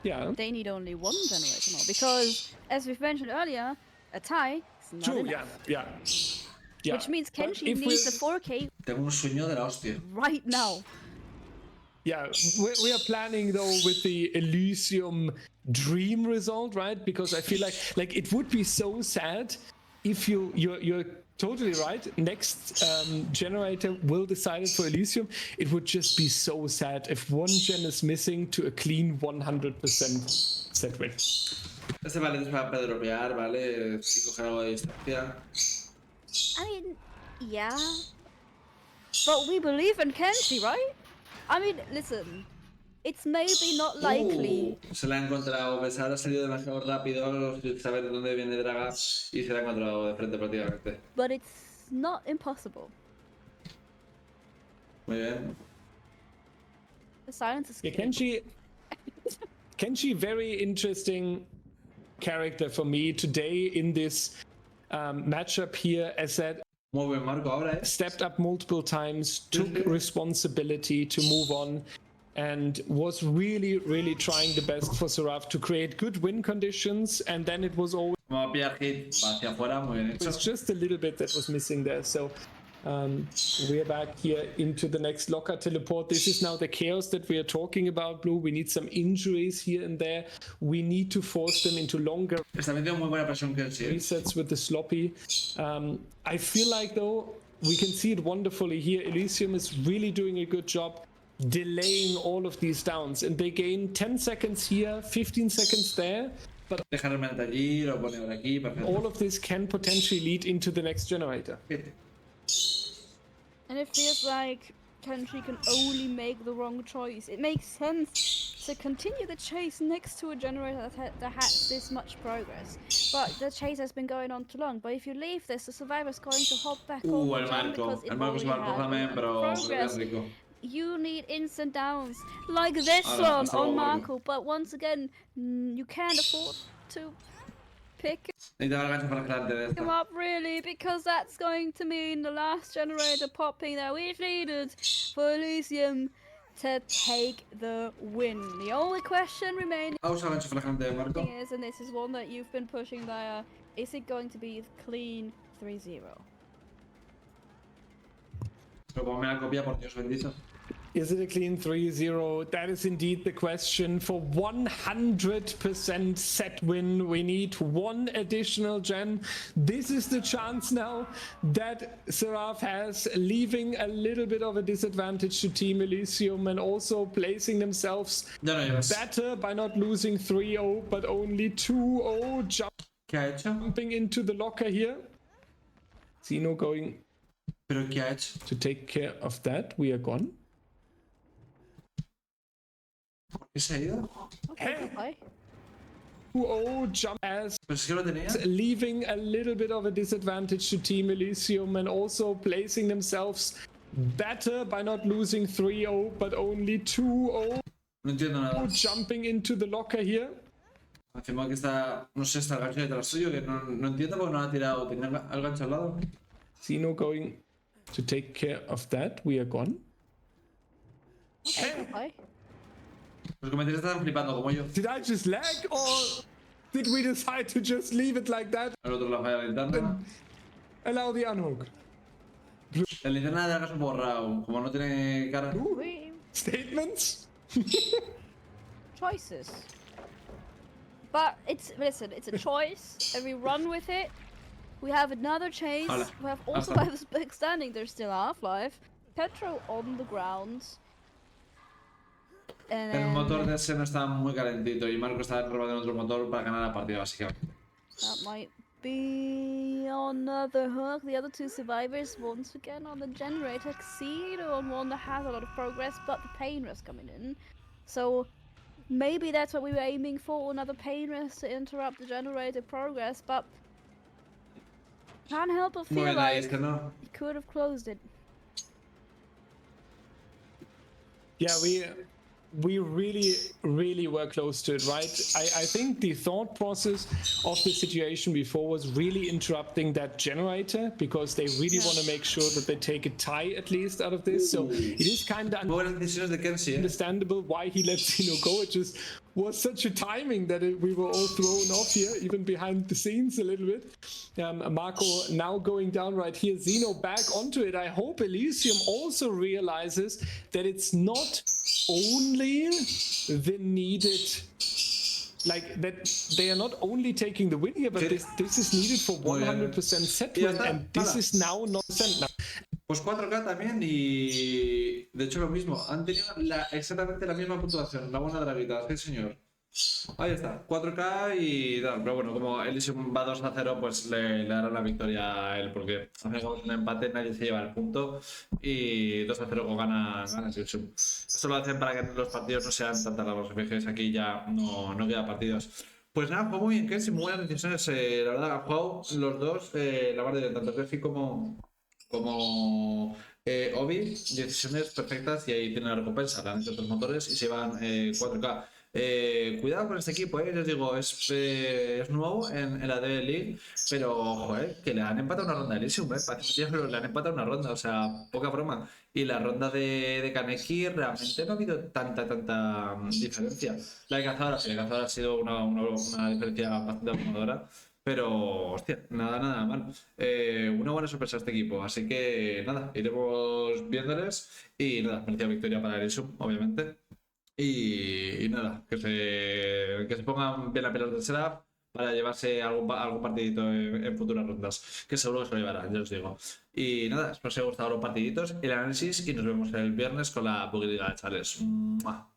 they need only 1 generator more because, as we've mentioned earlier, a tie is not True, enough. yeah. Which means But Kenshi if needs the we're- 4K Tengo un sueño de la hostia. right now. Yeah, we are planning though with the Elysium dream result, right? Because I feel like it would be so sad if your totally right. Next generator will decide it for Elysium. It would just be so sad if one gen is missing to a clean 100% set win. Este vale es para pedropear, ¿vale? Y coger algo de distancia. I mean, yeah. But we believe in Kenshi, right? I mean, listen. It's maybe not likely. Se la ha encontrado. Pesar ha salido demasiado rápido. Saber dónde viene Draga. Y se la ha encontrado de frente prácticamente. But it's not impossible. Muy bien. The silence is Yeah, clear. Kenshi, very interesting character for me today in this matchup here. As said, Muy buen Marco ahora, stepped up multiple times, took responsibility to move on, and was really, really trying the best for SERAPH to create good win conditions. And then it was always Vamos a pillar hit hacia afuera, muy bien hecho. just a little bit that was missing there. So we are back here into the next locker teleport. This is now the chaos that we are talking about, Blue. We need some injuries here and there. We need to force them into longer Está metiendo muy buena presión Kenshi. resets with the sloppy. I feel like, though, we can see it wonderfully here. Elysium is really doing a good job delaying all of these downs, and they gain 10 seconds here, 15 seconds there. But Dejar el mente allí, lo pone ahora aquí, perfecto. all of this can potentially lead into the next generator. Hit. And it feels like Kenshi can only make the wrong choice. It makes sense to continue the chase next to a generator that has this much progress. But the chase has been going on too long. But if you leave this, the survivor's going to hop back on the El gen Marco. because it El Marco se va a already empujarme, had pero progress. es rico. You need instant downs like this Ahora, one hasta on luego, Marco. But once again, you can't afford to pick Necesitaba el gancho para adelante de him esta. up really, because that's going to mean the last generator popping that we've needed for Elysium to take the win. The only question remaining Ha usado el gancho para adelante de Marco. is, and this is one that you've been pushing there, is it going to be clean 3-0? Pero como me la copia, por Dios bendito. Is it a clean 3-0? That is indeed the question. For 100% set win, we need one additional gen. This is the chance now that SERAPH has, leaving a little bit of a disadvantage to Team Elysium and also placing themselves Ya no llevas. better by not losing 3-0 but only 2-0. ¿Qué ha hecho? Jumping into the locker here. Zeno going ¿Pero qué ha hecho? to take care of that. We are gone. ¿Por qué se ha ido? Okay, bye. 2-0 jump as Pero es que lo tenía. leaving a little bit of a disadvantage to Team Elysium and also placing themselves better by not losing 3-0 but only 2-0. No entiendo nada. Jumping into the locker here. Encima que está, no sé, está el gancho detrás suyo, que no entiendo por qué no lo ha tirado. ¿Tenía el gancho al lado? Zeno going to take care of that. We are gone. Okay, bye. Los comentarios están flipando como yo. Did I just lag or did we decide to just leave it like that El otro la falla la linterna. and allow the unhook? La linterna de gas un poco raro. Como no tiene cara. We Statements? choices. But listen, it's a choice, and we run with it. We have another chase. Hola. We have all Hasta. survivors back standing. There's still Half-Life. Petro on the ground. And El motor de ese no está muy calentito y Marco está robando otro motor para ganar la partida, básicamente. that might be another hook. The other two survivors once again on the generator. Xedo on one that has a lot of progress, but the pain rest coming in. So maybe that's what we were aiming for, another pain rest to interrupt the generator progress, but can't help but feel Bueno, like es que no. he could have closed it. Yeah, we really were close to it, right? I think the thought process of the situation before was really interrupting that generator because they really want to make sure that they take a tie at least out of this. So it is kind of Muy buenas decisiones de Kenshi, understandable why he let Zeno go. It just was such a timing that we were all thrown off here, even behind the scenes a little bit. Marco now going down right here. Zeno back onto it. I hope Elysium also realizes that it's not only the needed like that they are not only taking the win here, but this is needed for 100% set win, and this is now not sent now. Pues 4K también y de hecho lo mismo, han tenido exactamente la misma puntuación, la buena draguita, sí señor. Ahí está, 4K y tal, pero bueno, como Elysium va 2-0, pues le darán la victoria a él, porque al final un empate, nadie se lleva el punto y 2-0 gana Elysium. Esto lo hacen para que los partidos no sean tan largos, fijéis, aquí ya no queda partidos. Pues nada, jugó muy bien, que sin buenas decisiones, la verdad, han jugado los dos, la verdad, tanto Refi como Obi, decisiones perfectas y ahí tienen la recompensa, le han hecho 3 motores y se van 4K. Cuidado con este equipo, les digo, es nuevo en la DBDLEAGUE, pero ojo, que le han empatado una ronda a Elysium, pero le han empatado una ronda, o sea, poca broma. Y la ronda de Kaneki realmente no ha habido tanta diferencia. La de Cazadora ha sido una diferencia bastante abrumadora. Pero, hostia, nada mal. Una buena sorpresa este equipo. Así que, nada, iremos viéndoles. Y nada, merecida victoria para Elysium, obviamente. Y nada, que se pongan bien la pelota del SERAPH para llevarse algún partidito en futuras rondas. Que seguro que se lo llevarán, ya os digo. Y nada, espero que os haya gustado los partiditos, el análisis. Y nos vemos el viernes con la DBDLEAGUE, chavales. ¡Mua!